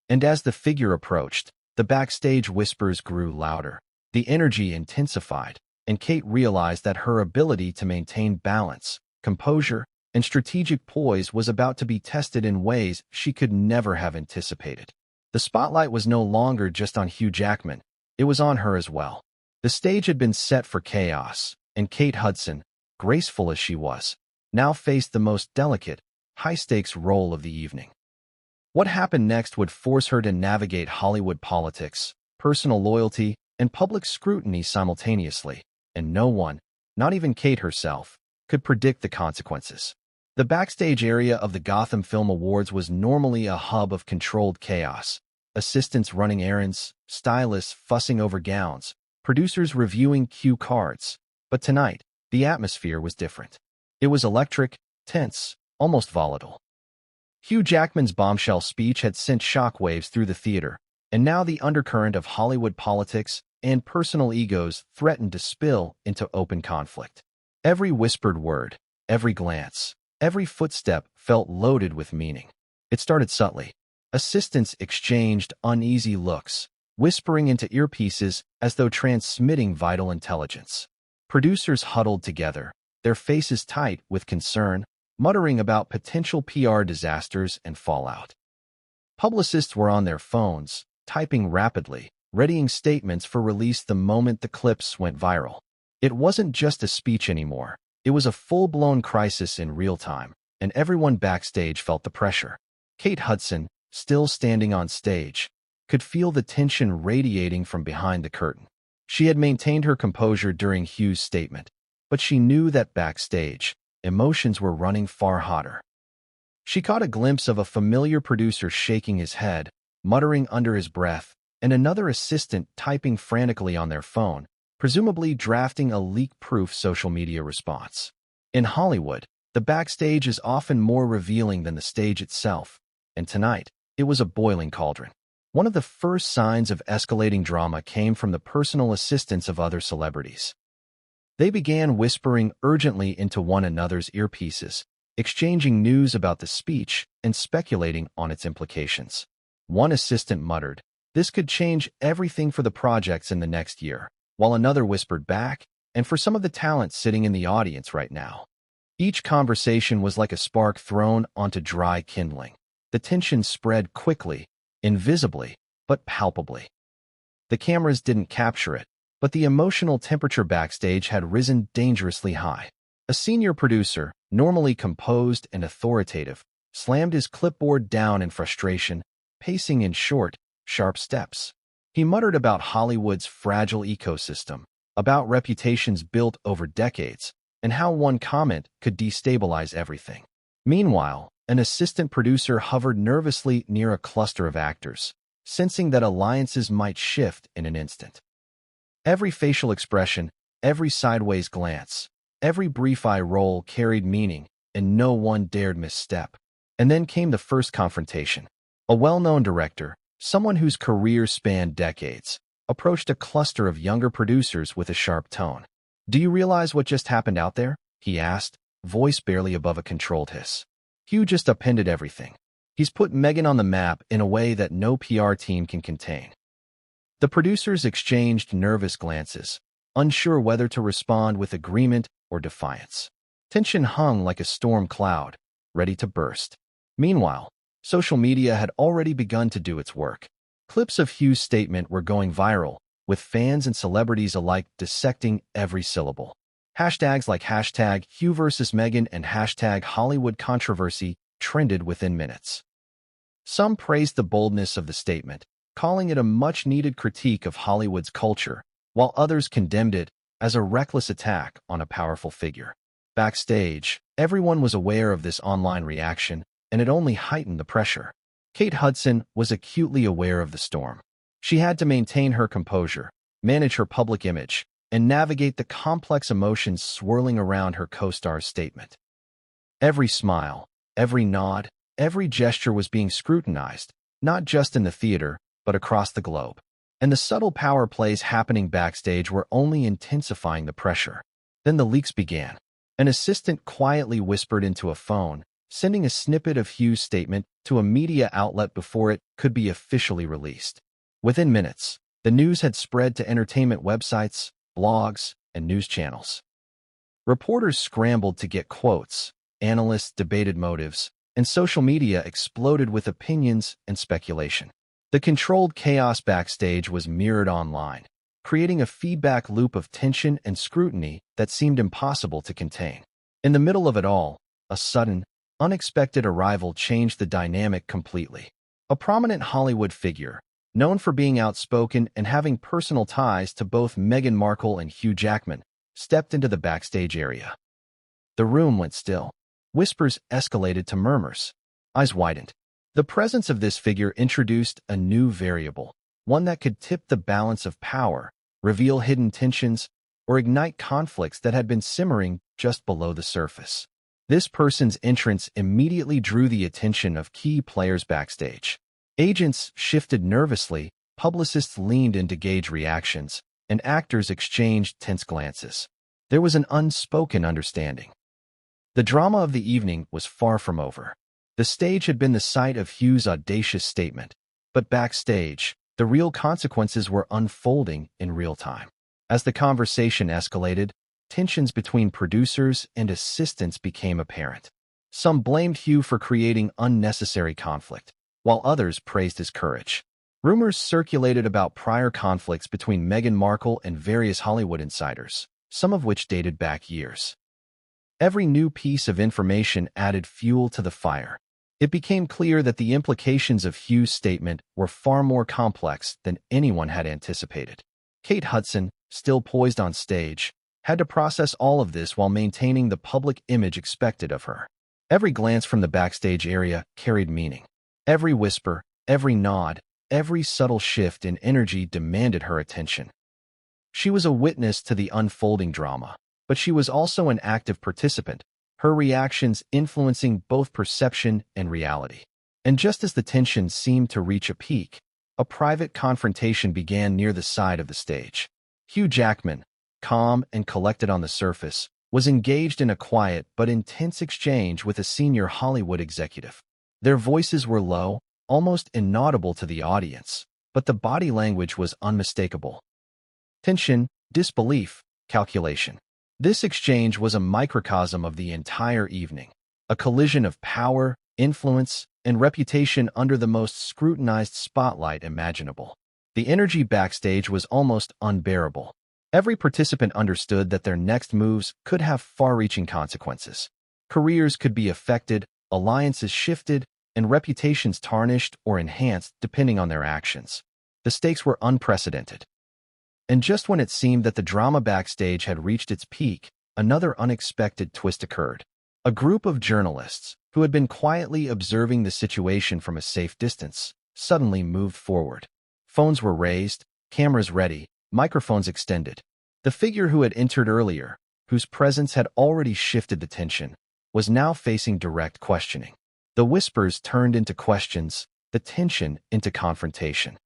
And as the figure approached, the backstage whispers grew louder. The energy intensified, and Kate realized that her ability to maintain balance, composure, and strategic poise was about to be tested in ways she could never have anticipated. The spotlight was no longer just on Hugh Jackman, it was on her as well. The stage had been set for chaos, and Kate Hudson, graceful as she was, now faced the most delicate, high-stakes role of the evening. What happened next would force her to navigate Hollywood politics, personal loyalty, and public scrutiny simultaneously, and no one, not even Kate herself, could predict the consequences. The backstage area of the Gotham Film Awards was normally a hub of controlled chaos, assistants running errands, stylists fussing over gowns, producers reviewing cue cards. But tonight, the atmosphere was different. It was electric, tense, almost volatile. Hugh Jackman's bombshell speech had sent shockwaves through the theater, and now the undercurrent of Hollywood politics and personal egos threatened to spill into open conflict. Every whispered word, every glance, every footstep felt loaded with meaning. It started subtly. Assistants exchanged uneasy looks, whispering into earpieces as though transmitting vital intelligence. Producers huddled together, their faces tight with concern, muttering about potential PR disasters and fallout. Publicists were on their phones, typing rapidly, readying statements for release the moment the clips went viral. It wasn't just a speech anymore. It was a full-blown crisis in real time, and everyone backstage felt the pressure. Kate Hudson, still standing on stage, could feel the tension radiating from behind the curtain. She had maintained her composure during Hugh's statement, but she knew that backstage, emotions were running far hotter. She caught a glimpse of a familiar producer shaking his head, muttering under his breath, and another assistant typing frantically on their phone, presumably drafting a leak-proof social media response. In Hollywood, the backstage is often more revealing than the stage itself, and tonight, it was a boiling cauldron. One of the first signs of escalating drama came from the personal assistants of other celebrities. They began whispering urgently into one another's earpieces, exchanging news about the speech and speculating on its implications. One assistant muttered, "This could change everything for the projects in the next year," while another whispered back, "And for some of the talent sitting in the audience right now." Each conversation was like a spark thrown onto dry kindling. The tension spread quickly, invisibly, but palpably. The cameras didn't capture it, but the emotional temperature backstage had risen dangerously high. A senior producer, normally composed and authoritative, slammed his clipboard down in frustration, pacing in short, sharp steps. He muttered about Hollywood's fragile ecosystem, about reputations built over decades, and how one comment could destabilize everything. Meanwhile, an assistant producer hovered nervously near a cluster of actors, sensing that alliances might shift in an instant. Every facial expression, every sideways glance, every brief eye roll carried meaning, and no one dared misstep. And then came the first confrontation. A well-known director, someone whose career spanned decades, approached a cluster of younger producers with a sharp tone. "Do you realize what just happened out there?" he asked, voice barely above a controlled hiss. "Hugh just upended everything. He's put Meghan on the map in a way that no PR team can contain." The producers exchanged nervous glances, unsure whether to respond with agreement or defiance. Tension hung like a storm cloud, ready to burst. Meanwhile, social media had already begun to do its work. Clips of Hugh's statement were going viral, with fans and celebrities alike dissecting every syllable. Hashtags like hashtag Hugh versus Meghan and hashtag Hollywood controversy trended within minutes. Some praised the boldness of the statement, calling it a much-needed critique of Hollywood's culture, while others condemned it as a reckless attack on a powerful figure. Backstage, everyone was aware of this online reaction, and it only heightened the pressure. Kate Hudson was acutely aware of the storm. She had to maintain her composure, manage her public image, and navigate the complex emotions swirling around her co-star's statement. Every smile, every nod, every gesture was being scrutinized, not just in the theater, but across the globe. And the subtle power plays happening backstage were only intensifying the pressure. Then the leaks began. An assistant quietly whispered into a phone, sending a snippet of Hugh's statement to a media outlet before it could be officially released. Within minutes, the news had spread to entertainment websites, blogs, and news channels. Reporters scrambled to get quotes, analysts debated motives, and social media exploded with opinions and speculation. The controlled chaos backstage was mirrored online, creating a feedback loop of tension and scrutiny that seemed impossible to contain. In the middle of it all, a sudden, unexpected arrival changed the dynamic completely. A prominent Hollywood figure, known for being outspoken and having personal ties to both Meghan Markle and Hugh Jackman, stepped into the backstage area. The room went still. Whispers escalated to murmurs. Eyes widened. The presence of this figure introduced a new variable, one that could tip the balance of power, reveal hidden tensions, or ignite conflicts that had been simmering just below the surface. This person's entrance immediately drew the attention of key players backstage. Agents shifted nervously, publicists leaned in to gauge reactions, and actors exchanged tense glances. There was an unspoken understanding. The drama of the evening was far from over. The stage had been the site of Hugh's audacious statement, but backstage, the real consequences were unfolding in real time. As the conversation escalated, tensions between producers and assistants became apparent. Some blamed Hugh for creating unnecessary conflict, while others praised his courage. Rumors circulated about prior conflicts between Meghan Markle and various Hollywood insiders, some of which dated back years. Every new piece of information added fuel to the fire. It became clear that the implications of Hugh's statement were far more complex than anyone had anticipated. Kate Hudson, still poised on stage, had to process all of this while maintaining the public image expected of her. Every glance from the backstage area carried meaning. Every whisper, every nod, every subtle shift in energy demanded her attention. She was a witness to the unfolding drama, but she was also an active participant, her reactions influencing both perception and reality. And just as the tension seemed to reach a peak, a private confrontation began near the side of the stage. Hugh Jackman, calm and collected on the surface, was engaged in a quiet but intense exchange with a senior Hollywood executive. Their voices were low, almost inaudible to the audience, but the body language was unmistakable. Tension, disbelief, calculation. This exchange was a microcosm of the entire evening, a collision of power, influence, and reputation under the most scrutinized spotlight imaginable. The energy backstage was almost unbearable. Every participant understood that their next moves could have far-reaching consequences. Careers could be affected, alliances shifted, and reputations tarnished or enhanced depending on their actions. The stakes were unprecedented. And just when it seemed that the drama backstage had reached its peak, another unexpected twist occurred. A group of journalists, who had been quietly observing the situation from a safe distance, suddenly moved forward. Phones were raised, cameras ready, microphones extended. The figure who had entered earlier, whose presence had already shifted the tension, was now facing direct questioning. The whispers turned into questions, the tension into confrontation.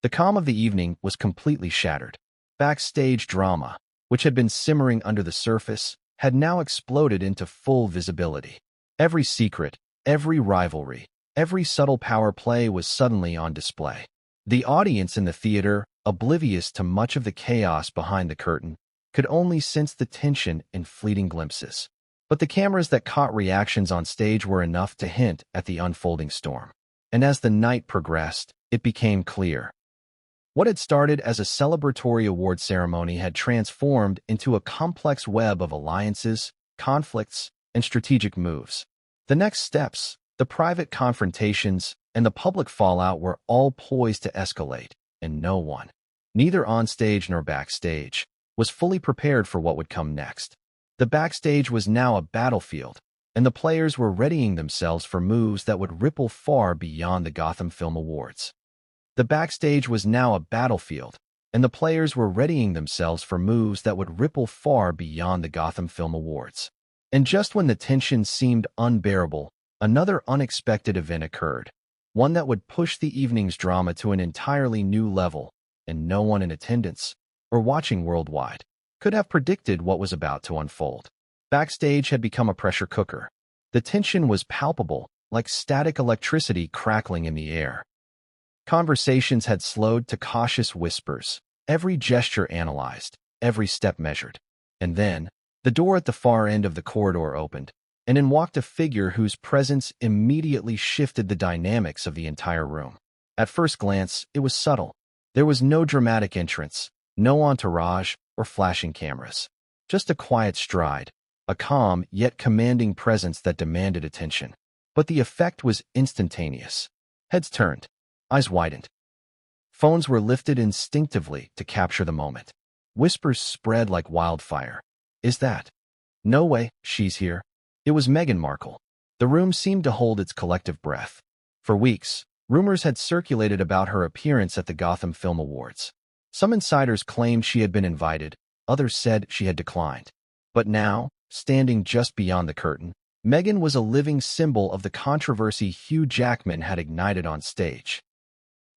The calm of the evening was completely shattered. Backstage drama, which had been simmering under the surface, had now exploded into full visibility. Every secret, every rivalry, every subtle power play was suddenly on display. The audience in the theater, oblivious to much of the chaos behind the curtain, could only sense the tension in fleeting glimpses. But the cameras that caught reactions on stage were enough to hint at the unfolding storm. And as the night progressed, it became clear. What had started as a celebratory award ceremony had transformed into a complex web of alliances, conflicts, and strategic moves. The next steps, the private confrontations, and the public fallout were all poised to escalate, and no one, neither onstage nor backstage, was fully prepared for what would come next. The backstage was now a battlefield, and the players were readying themselves for moves that would ripple far beyond the Gotham Film Awards. The backstage was now a battlefield, and the players were readying themselves for moves that would ripple far beyond the Gotham Film Awards. And just when the tension seemed unbearable, another unexpected event occurred, one that would push the evening's drama to an entirely new level, and no one in attendance, or watching worldwide, could have predicted what was about to unfold. Backstage had become a pressure cooker. The tension was palpable, like static electricity crackling in the air. Conversations had slowed to cautious whispers, every gesture analyzed, every step measured. And then, the door at the far end of the corridor opened, and in walked a figure whose presence immediately shifted the dynamics of the entire room. At first glance, it was subtle. There was no dramatic entrance, no entourage or flashing cameras. Just a quiet stride, a calm yet commanding presence that demanded attention. But the effect was instantaneous. Heads turned. Eyes widened. Phones were lifted instinctively to capture the moment. Whispers spread like wildfire. Is that? No way, she's here. It was Meghan Markle. The room seemed to hold its collective breath. For weeks, rumors had circulated about her appearance at the Gotham Film Awards. Some insiders claimed she had been invited, others said she had declined. But now, standing just beyond the curtain, Meghan was a living symbol of the controversy Hugh Jackman had ignited on stage.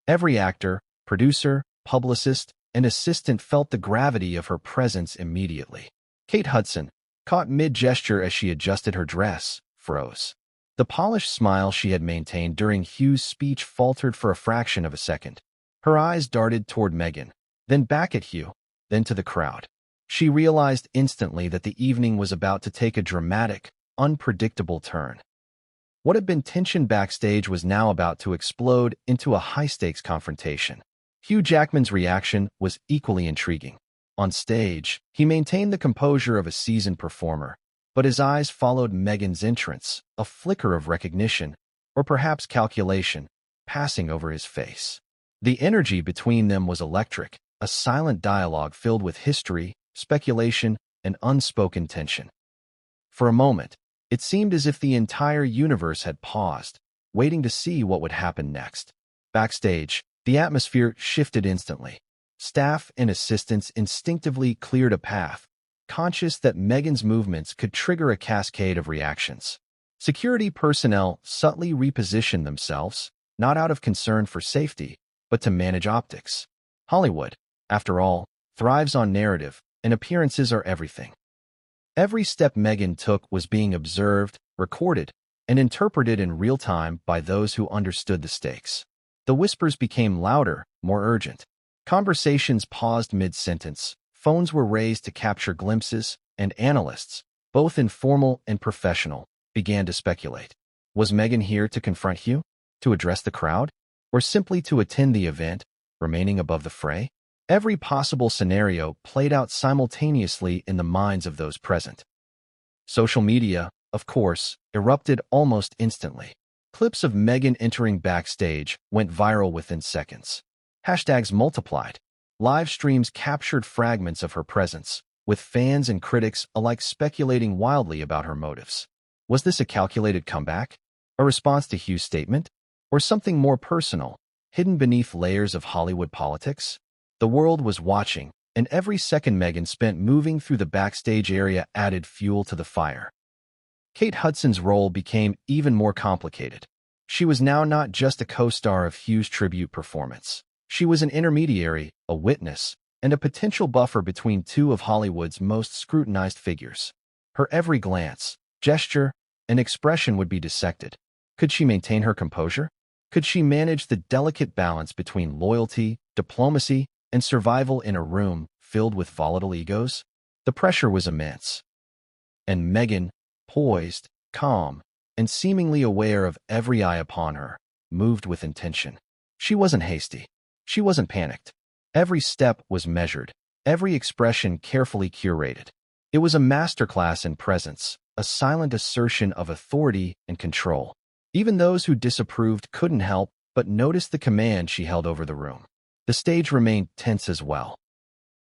Every actor, producer, publicist, and assistant felt the gravity of her presence immediately. Kate Hudson, caught mid-gesture as she adjusted her dress, froze. The polished smile she had maintained during Hugh's speech faltered for a fraction of a second. Her eyes darted toward Meghan, then back at Hugh, then to the crowd. She realized instantly that the evening was about to take a dramatic, unpredictable turn. What had been tension backstage was now about to explode into a high-stakes confrontation. Hugh Jackman's reaction was equally intriguing. On stage, he maintained the composure of a seasoned performer, but his eyes followed Meghan's entrance, a flicker of recognition, or perhaps calculation, passing over his face. The energy between them was electric, a silent dialogue filled with history, speculation, and unspoken tension. For a moment, it seemed as if the entire universe had paused, waiting to see what would happen next. Backstage, the atmosphere shifted instantly. Staff and assistants instinctively cleared a path, conscious that Meghan's movements could trigger a cascade of reactions. Security personnel subtly repositioned themselves, not out of concern for safety, but to manage optics. Hollywood, after all, thrives on narrative, and appearances are everything. Every step Meghan took was being observed, recorded, and interpreted in real time by those who understood the stakes. The whispers became louder, more urgent. Conversations paused mid-sentence, phones were raised to capture glimpses, and analysts, both informal and professional, began to speculate. Was Meghan here to confront Hugh? To address the crowd? Or simply to attend the event, remaining above the fray? Every possible scenario played out simultaneously in the minds of those present. Social media, of course, erupted almost instantly. Clips of Meghan entering backstage went viral within seconds. Hashtags multiplied. Live streams captured fragments of her presence, with fans and critics alike speculating wildly about her motives. Was this a calculated comeback? A response to Hugh's statement? Or something more personal, hidden beneath layers of Hollywood politics? The world was watching, and every second Meghan spent moving through the backstage area added fuel to the fire. Kate Hudson's role became even more complicated. She was now not just a co-star of Hugh's tribute performance. She was an intermediary, a witness, and a potential buffer between two of Hollywood's most scrutinized figures. Her every glance, gesture, and expression would be dissected. Could she maintain her composure? Could she manage the delicate balance between loyalty, diplomacy, and survival in a room filled with volatile egos? The pressure was immense. And Meghan, poised, calm, and seemingly aware of every eye upon her, moved with intention. She wasn't hasty. She wasn't panicked. Every step was measured, every expression carefully curated. It was a masterclass in presence, a silent assertion of authority and control. Even those who disapproved couldn't help but notice the command she held over the room. The stage remained tense as well.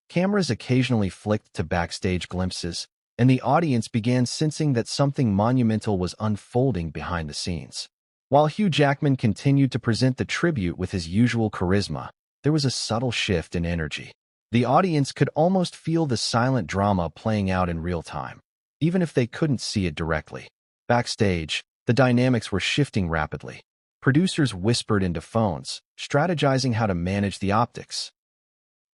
Cameras occasionally flicked to backstage glimpses, and the audience began sensing that something monumental was unfolding behind the scenes. While Hugh Jackman continued to present the tribute with his usual charisma, there was a subtle shift in energy. The audience could almost feel the silent drama playing out in real time, even if they couldn't see it directly. Backstage, the dynamics were shifting rapidly. Producers whispered into phones, strategizing how to manage the optics.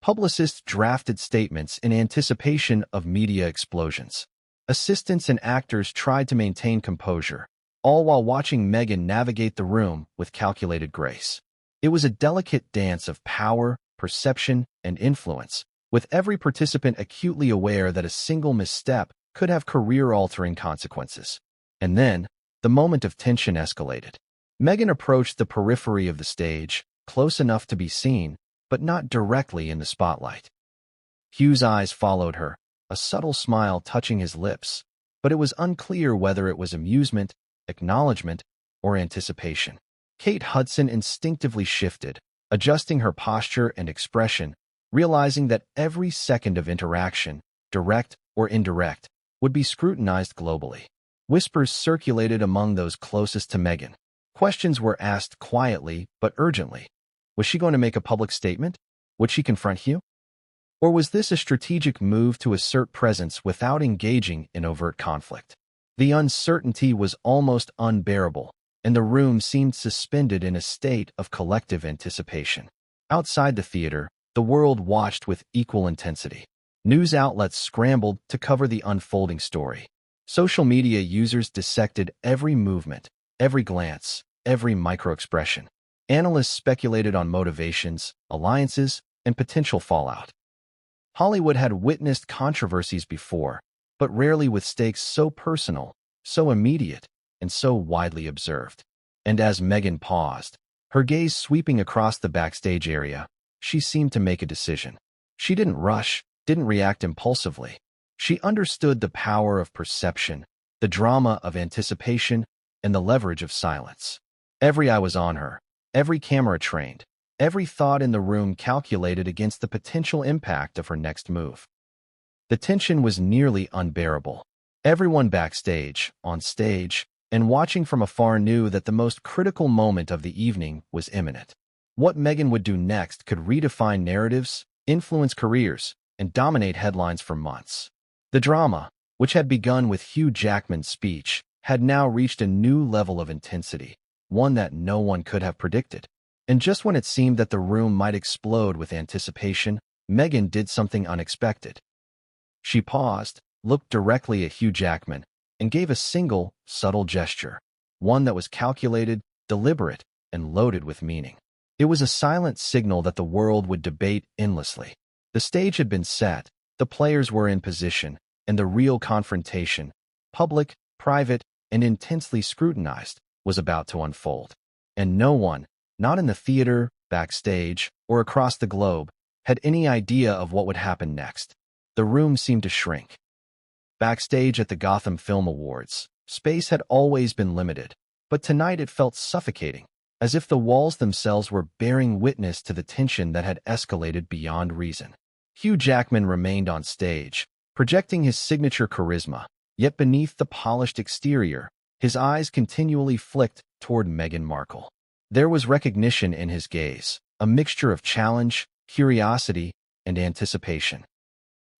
Publicists drafted statements in anticipation of media explosions. Assistants and actors tried to maintain composure, all while watching Meghan navigate the room with calculated grace. It was a delicate dance of power, perception, and influence, with every participant acutely aware that a single misstep could have career-altering consequences. And then, the moment of tension escalated. Meghan approached the periphery of the stage, close enough to be seen, but not directly in the spotlight. Hugh's eyes followed her, a subtle smile touching his lips, but it was unclear whether it was amusement, acknowledgement, or anticipation. Kate Hudson instinctively shifted, adjusting her posture and expression, realizing that every second of interaction, direct or indirect, would be scrutinized globally. Whispers circulated among those closest to Meghan. Questions were asked quietly but urgently. Was she going to make a public statement? Would she confront Hugh? Or was this a strategic move to assert presence without engaging in overt conflict? The uncertainty was almost unbearable, and the room seemed suspended in a state of collective anticipation. Outside the theater, the world watched with equal intensity. News outlets scrambled to cover the unfolding story. Social media users dissected every movement, every glance, every microexpression. Analysts speculated on motivations, alliances, and potential fallout. Hollywood had witnessed controversies before, but rarely with stakes so personal, so immediate, and so widely observed. And as Meghan paused, her gaze sweeping across the backstage area, she seemed to make a decision. She didn't rush, didn't react impulsively. She understood the power of perception, the drama of anticipation, and the leverage of silence. Every eye was on her, every camera trained, every thought in the room calculated against the potential impact of her next move. The tension was nearly unbearable. Everyone backstage, on stage, and watching from afar knew that the most critical moment of the evening was imminent. What Meghan would do next could redefine narratives, influence careers, and dominate headlines for months. The drama, which had begun with Hugh Jackman's speech, had now reached a new level of intensity, one that no one could have predicted. And just when it seemed that the room might explode with anticipation, Meghan did something unexpected. She paused, looked directly at Hugh Jackman, and gave a single, subtle gesture, one that was calculated, deliberate, and loaded with meaning. It was a silent signal that the world would debate endlessly. The stage had been set, the players were in position, and the real confrontation, public, private, and intensely scrutinized, was about to unfold. And no one, not in the theater, backstage, or across the globe, had any idea of what would happen next. The room seemed to shrink. Backstage at the Gotham Film Awards, space had always been limited, but tonight it felt suffocating, as if the walls themselves were bearing witness to the tension that had escalated beyond reason. Hugh Jackman remained on stage, projecting his signature charisma, yet beneath the polished exterior, his eyes continually flicked toward Meghan Markle. There was recognition in his gaze, a mixture of challenge, curiosity, and anticipation.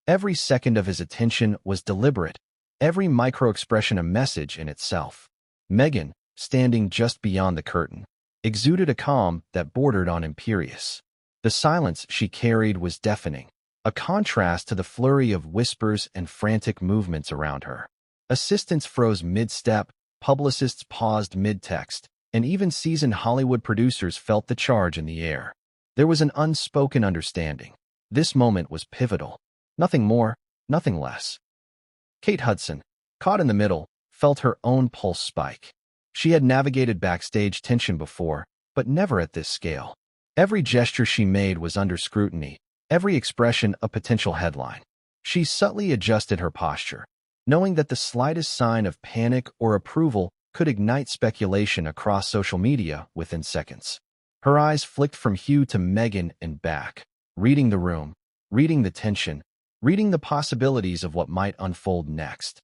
Every second of his attention was deliberate, every micro-expression a message in itself. Meghan, standing just beyond the curtain, exuded a calm that bordered on imperious. The silence she carried was deafening, a contrast to the flurry of whispers and frantic movements around her. Assistants froze mid-step, publicists paused mid-text, and even seasoned Hollywood producers felt the charge in the air. There was an unspoken understanding. This moment was pivotal. Nothing more, nothing less. Kate Hudson, caught in the middle, felt her own pulse spike. She had navigated backstage tension before, but never at this scale. Every gesture she made was under scrutiny, every expression a potential headline. She subtly adjusted her posture, knowing that the slightest sign of panic or approval could ignite speculation across social media within seconds. Her eyes flicked from Hugh to Meghan and back, reading the room, reading the tension, reading the possibilities of what might unfold next.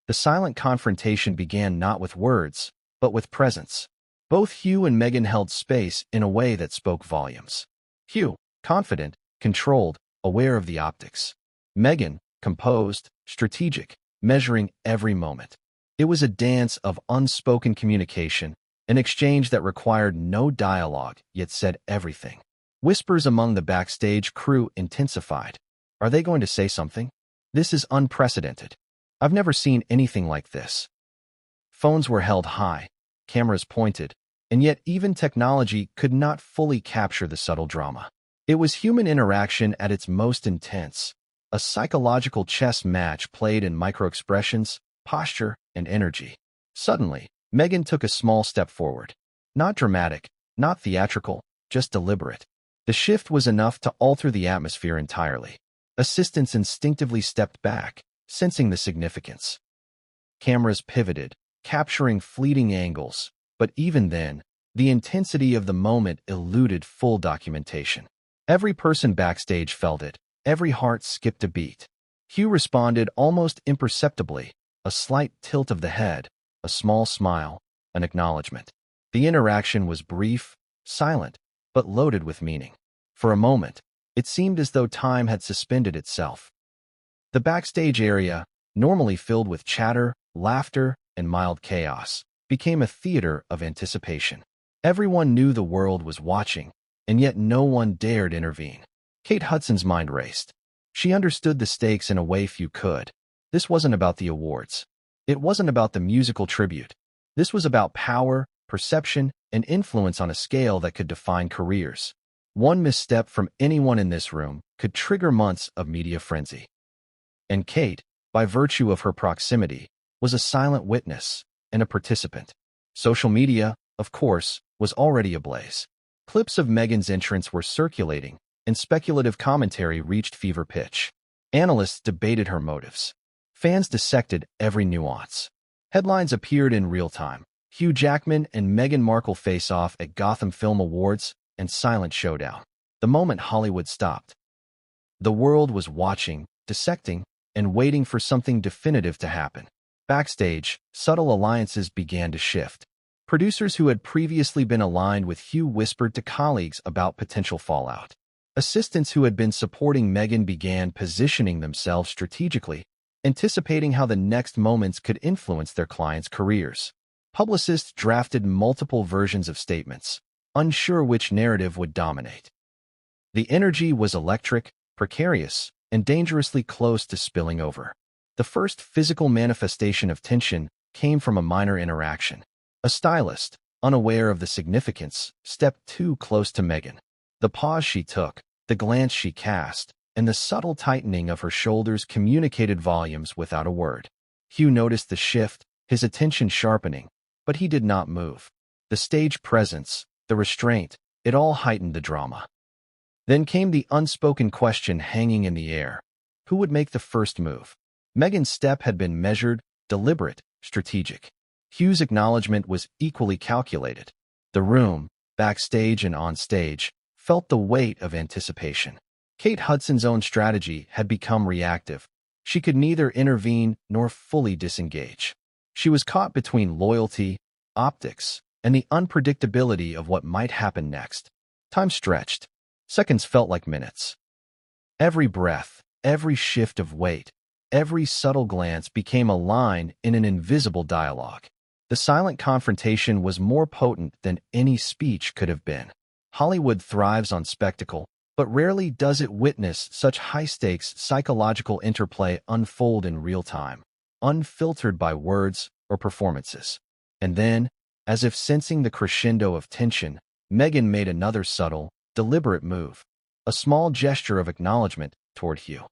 The silent confrontation began not with words, but with presence. Both Hugh and Meghan held space in a way that spoke volumes. Hugh, confident, controlled, aware of the optics. Meghan, composed, strategic, measuring every moment. It was a dance of unspoken communication, an exchange that required no dialogue, yet said everything. Whispers among the backstage crew intensified. Are they going to say something? This is unprecedented. I've never seen anything like this. Phones were held high, cameras pointed, and yet even technology could not fully capture the subtle drama. It was human interaction at its most intense, a psychological chess match played in microexpressions, posture, and energy. Suddenly, Meghan took a small step forward. Not dramatic, not theatrical, just deliberate. The shift was enough to alter the atmosphere entirely. Assistants instinctively stepped back, sensing the significance. Cameras pivoted, capturing fleeting angles, but even then, the intensity of the moment eluded full documentation. Every person backstage felt it, every heart skipped a beat. Hugh responded almost imperceptibly, a slight tilt of the head, a small smile, an acknowledgement. The interaction was brief, silent, but loaded with meaning. For a moment, it seemed as though time had suspended itself. The backstage area, normally filled with chatter, laughter, and mild chaos, became a theater of anticipation. Everyone knew the world was watching, and yet no one dared intervene. Kate Hudson's mind raced. She understood the stakes in a way few could. This wasn't about the awards. It wasn't about the musical tribute. This was about power, perception, and influence on a scale that could define careers. One misstep from anyone in this room could trigger months of media frenzy. And Kate, by virtue of her proximity, was a silent witness and a participant. Social media, of course, was already ablaze. Clips of Meghan's entrance were circulating, and speculative commentary reached fever pitch. Analysts debated her motives. Fans dissected every nuance. Headlines appeared in real time. Hugh Jackman and Meghan Markle face off at Gotham Film Awards, and silent showdown. The moment Hollywood stopped. The world was watching, dissecting, and waiting for something definitive to happen. Backstage, subtle alliances began to shift. Producers who had previously been aligned with Hugh whispered to colleagues about potential fallout. Assistants who had been supporting Meghan began positioning themselves strategically, anticipating how the next moments could influence their clients' careers. Publicists drafted multiple versions of statements, unsure which narrative would dominate. The energy was electric, precarious, and dangerously close to spilling over. The first physical manifestation of tension came from a minor interaction. A stylist, unaware of the significance, stepped too close to Meghan. The pause she took, the glance she cast, and the subtle tightening of her shoulders communicated volumes without a word. Hugh noticed the shift, his attention sharpening, but he did not move. The stage presence, the restraint, it all heightened the drama. Then came the unspoken question hanging in the air. Who would make the first move? Meghan's step had been measured, deliberate, strategic. Hugh's acknowledgement was equally calculated. The room, backstage and on stage, felt the weight of anticipation. Kate Hudson's own strategy had become reactive. She could neither intervene nor fully disengage. She was caught between loyalty, optics, and the unpredictability of what might happen next. Time stretched. Seconds felt like minutes. Every breath, every shift of weight, every subtle glance became a line in an invisible dialogue. The silent confrontation was more potent than any speech could have been. Hollywood thrives on spectacle, but rarely does it witness such high-stakes psychological interplay unfold in real time, unfiltered by words or performances. And then, as if sensing the crescendo of tension, Meghan made another subtle, deliberate move, a small gesture of acknowledgement toward Hugh.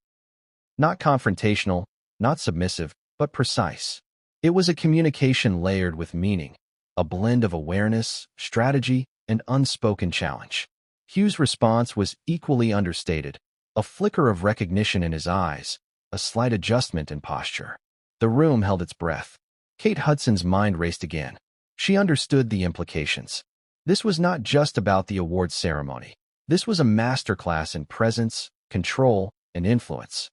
Not confrontational, not submissive, but precise. It was a communication layered with meaning, a blend of awareness, strategy, and unspoken challenge. Hugh's response was equally understated, a flicker of recognition in his eyes, a slight adjustment in posture. The room held its breath. Kate Hudson's mind raced again. She understood the implications. This was not just about the awards ceremony. This was a masterclass in presence, control, and influence.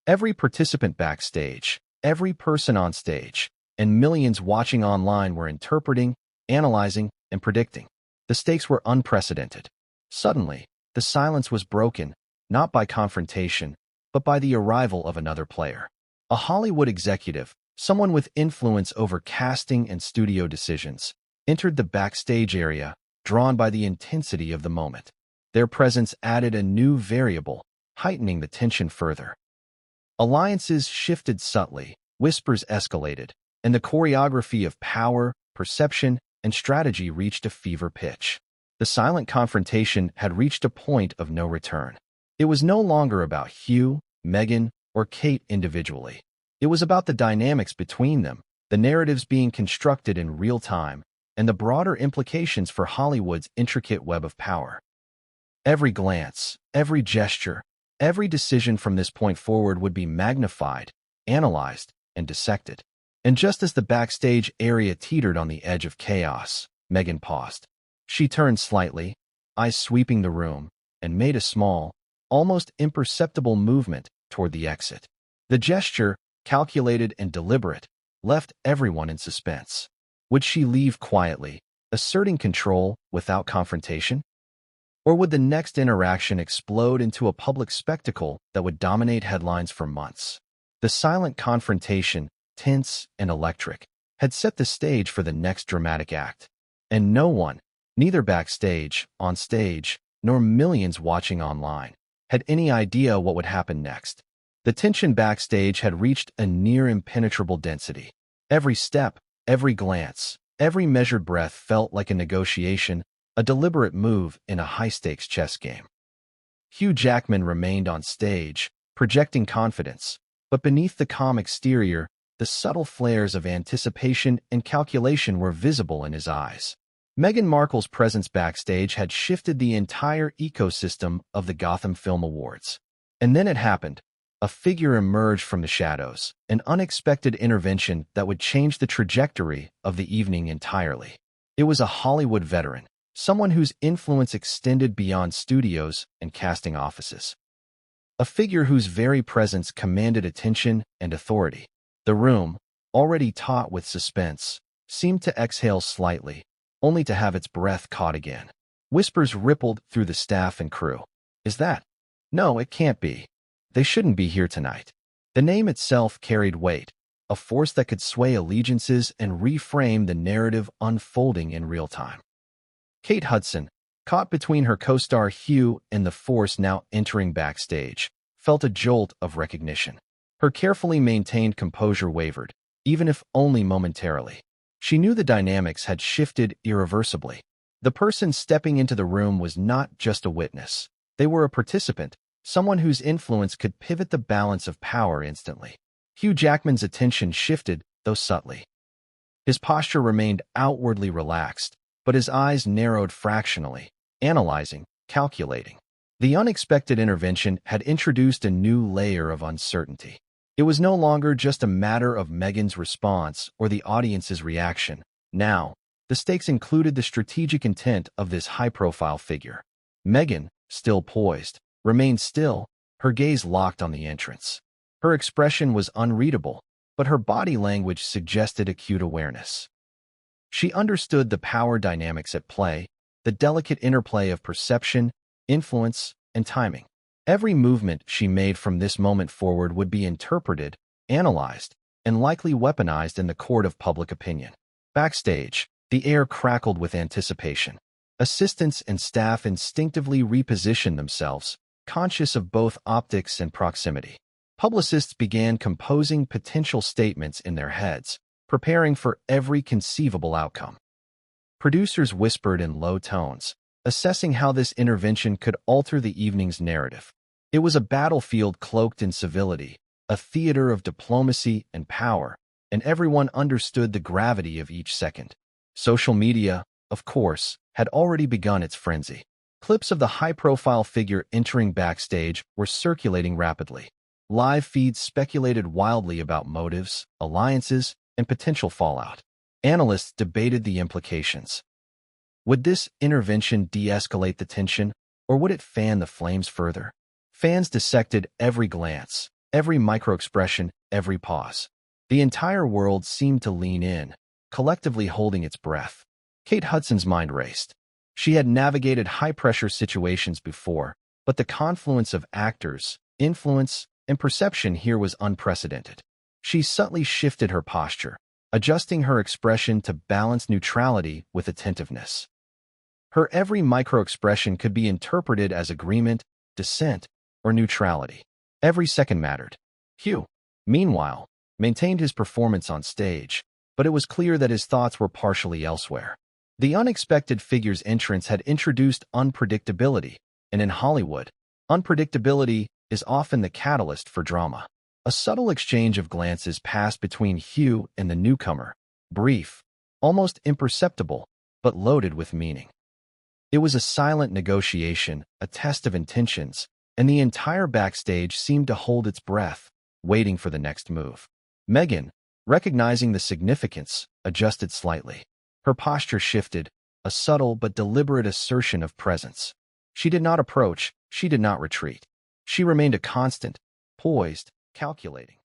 Every participant backstage, every person on stage, and millions watching online were interpreting, analyzing, and predicting. The stakes were unprecedented. Suddenly, the silence was broken, not by confrontation, but by the arrival of another player. A Hollywood executive, someone with influence over casting and studio decisions, entered the backstage area, drawn by the intensity of the moment. Their presence added a new variable, heightening the tension further. Alliances shifted subtly, whispers escalated, and the choreography of power, perception, and strategy reached a fever pitch. The silent confrontation had reached a point of no return. It was no longer about Hugh, Meghan, or Kate individually. It was about the dynamics between them, the narratives being constructed in real time, and the broader implications for Hollywood's intricate web of power. Every glance, every gesture, every decision from this point forward would be magnified, analyzed, and dissected. And just as the backstage area teetered on the edge of chaos, Meghan paused. She turned slightly, eyes sweeping the room, and made a small, almost imperceptible movement toward the exit. The gesture, calculated and deliberate, left everyone in suspense. Would she leave quietly, asserting control without confrontation? Or would the next interaction explode into a public spectacle that would dominate headlines for months? The silent confrontation, tense and electric, had set the stage for the next dramatic act. And no one, neither backstage, on stage, nor millions watching online, had any idea what would happen next. The tension backstage had reached a near impenetrable density. Every step, every glance, every measured breath felt like a negotiation, a deliberate move in a high-stakes chess game. Hugh Jackman remained on stage, projecting confidence, but beneath the calm exterior, the subtle flares of anticipation and calculation were visible in his eyes. Meghan Markle's presence backstage had shifted the entire ecosystem of the Gotham Film Awards. And then it happened. A figure emerged from the shadows, an unexpected intervention that would change the trajectory of the evening entirely. It was a Hollywood veteran, someone whose influence extended beyond studios and casting offices. A figure whose very presence commanded attention and authority. The room, already taut with suspense, seemed to exhale slightly, only to have its breath caught again. Whispers rippled through the staff and crew. Is that? No, it can't be. They shouldn't be here tonight. The name itself carried weight, a force that could sway allegiances and reframe the narrative unfolding in real time. Kate Hudson, caught between her co-star Hugh and the force now entering backstage, felt a jolt of recognition. Her carefully maintained composure wavered, even if only momentarily. She knew the dynamics had shifted irreversibly. The person stepping into the room was not just a witness. They were a participant, someone whose influence could pivot the balance of power instantly. Hugh Jackman's attention shifted, though subtly. His posture remained outwardly relaxed, but his eyes narrowed fractionally, analyzing, calculating. The unexpected intervention had introduced a new layer of uncertainty. It was no longer just a matter of Meghan's response or the audience's reaction. Now, the stakes included the strategic intent of this high-profile figure. Meghan, still poised, remained still, her gaze locked on the entrance. Her expression was unreadable, but her body language suggested acute awareness. She understood the power dynamics at play, the delicate interplay of perception, influence, and timing. Every movement she made from this moment forward would be interpreted, analyzed, and likely weaponized in the court of public opinion. Backstage, the air crackled with anticipation. Assistants and staff instinctively repositioned themselves, conscious of both optics and proximity. Publicists began composing potential statements in their heads, preparing for every conceivable outcome. Producers whispered in low tones, assessing how this intervention could alter the evening's narrative. It was a battlefield cloaked in civility, a theater of diplomacy and power, and everyone understood the gravity of each second. Social media, of course, had already begun its frenzy. Clips of the high-profile figure entering backstage were circulating rapidly. Live feeds speculated wildly about motives, alliances, and potential fallout. Analysts debated the implications. Would this intervention de-escalate the tension, or would it fan the flames further? Fans dissected every glance, every micro-expression, every pause. The entire world seemed to lean in, collectively holding its breath. Kate Hudson's mind raced. She had navigated high-pressure situations before, but the confluence of actors, influence, and perception here was unprecedented. She subtly shifted her posture, adjusting her expression to balance neutrality with attentiveness. Her every micro-expression could be interpreted as agreement, dissent, or neutrality. Every second mattered. Hugh, meanwhile, maintained his performance on stage, but it was clear that his thoughts were partially elsewhere. The unexpected figure's entrance had introduced unpredictability, and in Hollywood, unpredictability is often the catalyst for drama. A subtle exchange of glances passed between Hugh and the newcomer, brief, almost imperceptible, but loaded with meaning. It was a silent negotiation, a test of intentions, and the entire backstage seemed to hold its breath, waiting for the next move. Meghan, recognizing the significance, adjusted slightly. Her posture shifted, a subtle but deliberate assertion of presence. She did not approach, she did not retreat. She remained a constant, poised, calculating.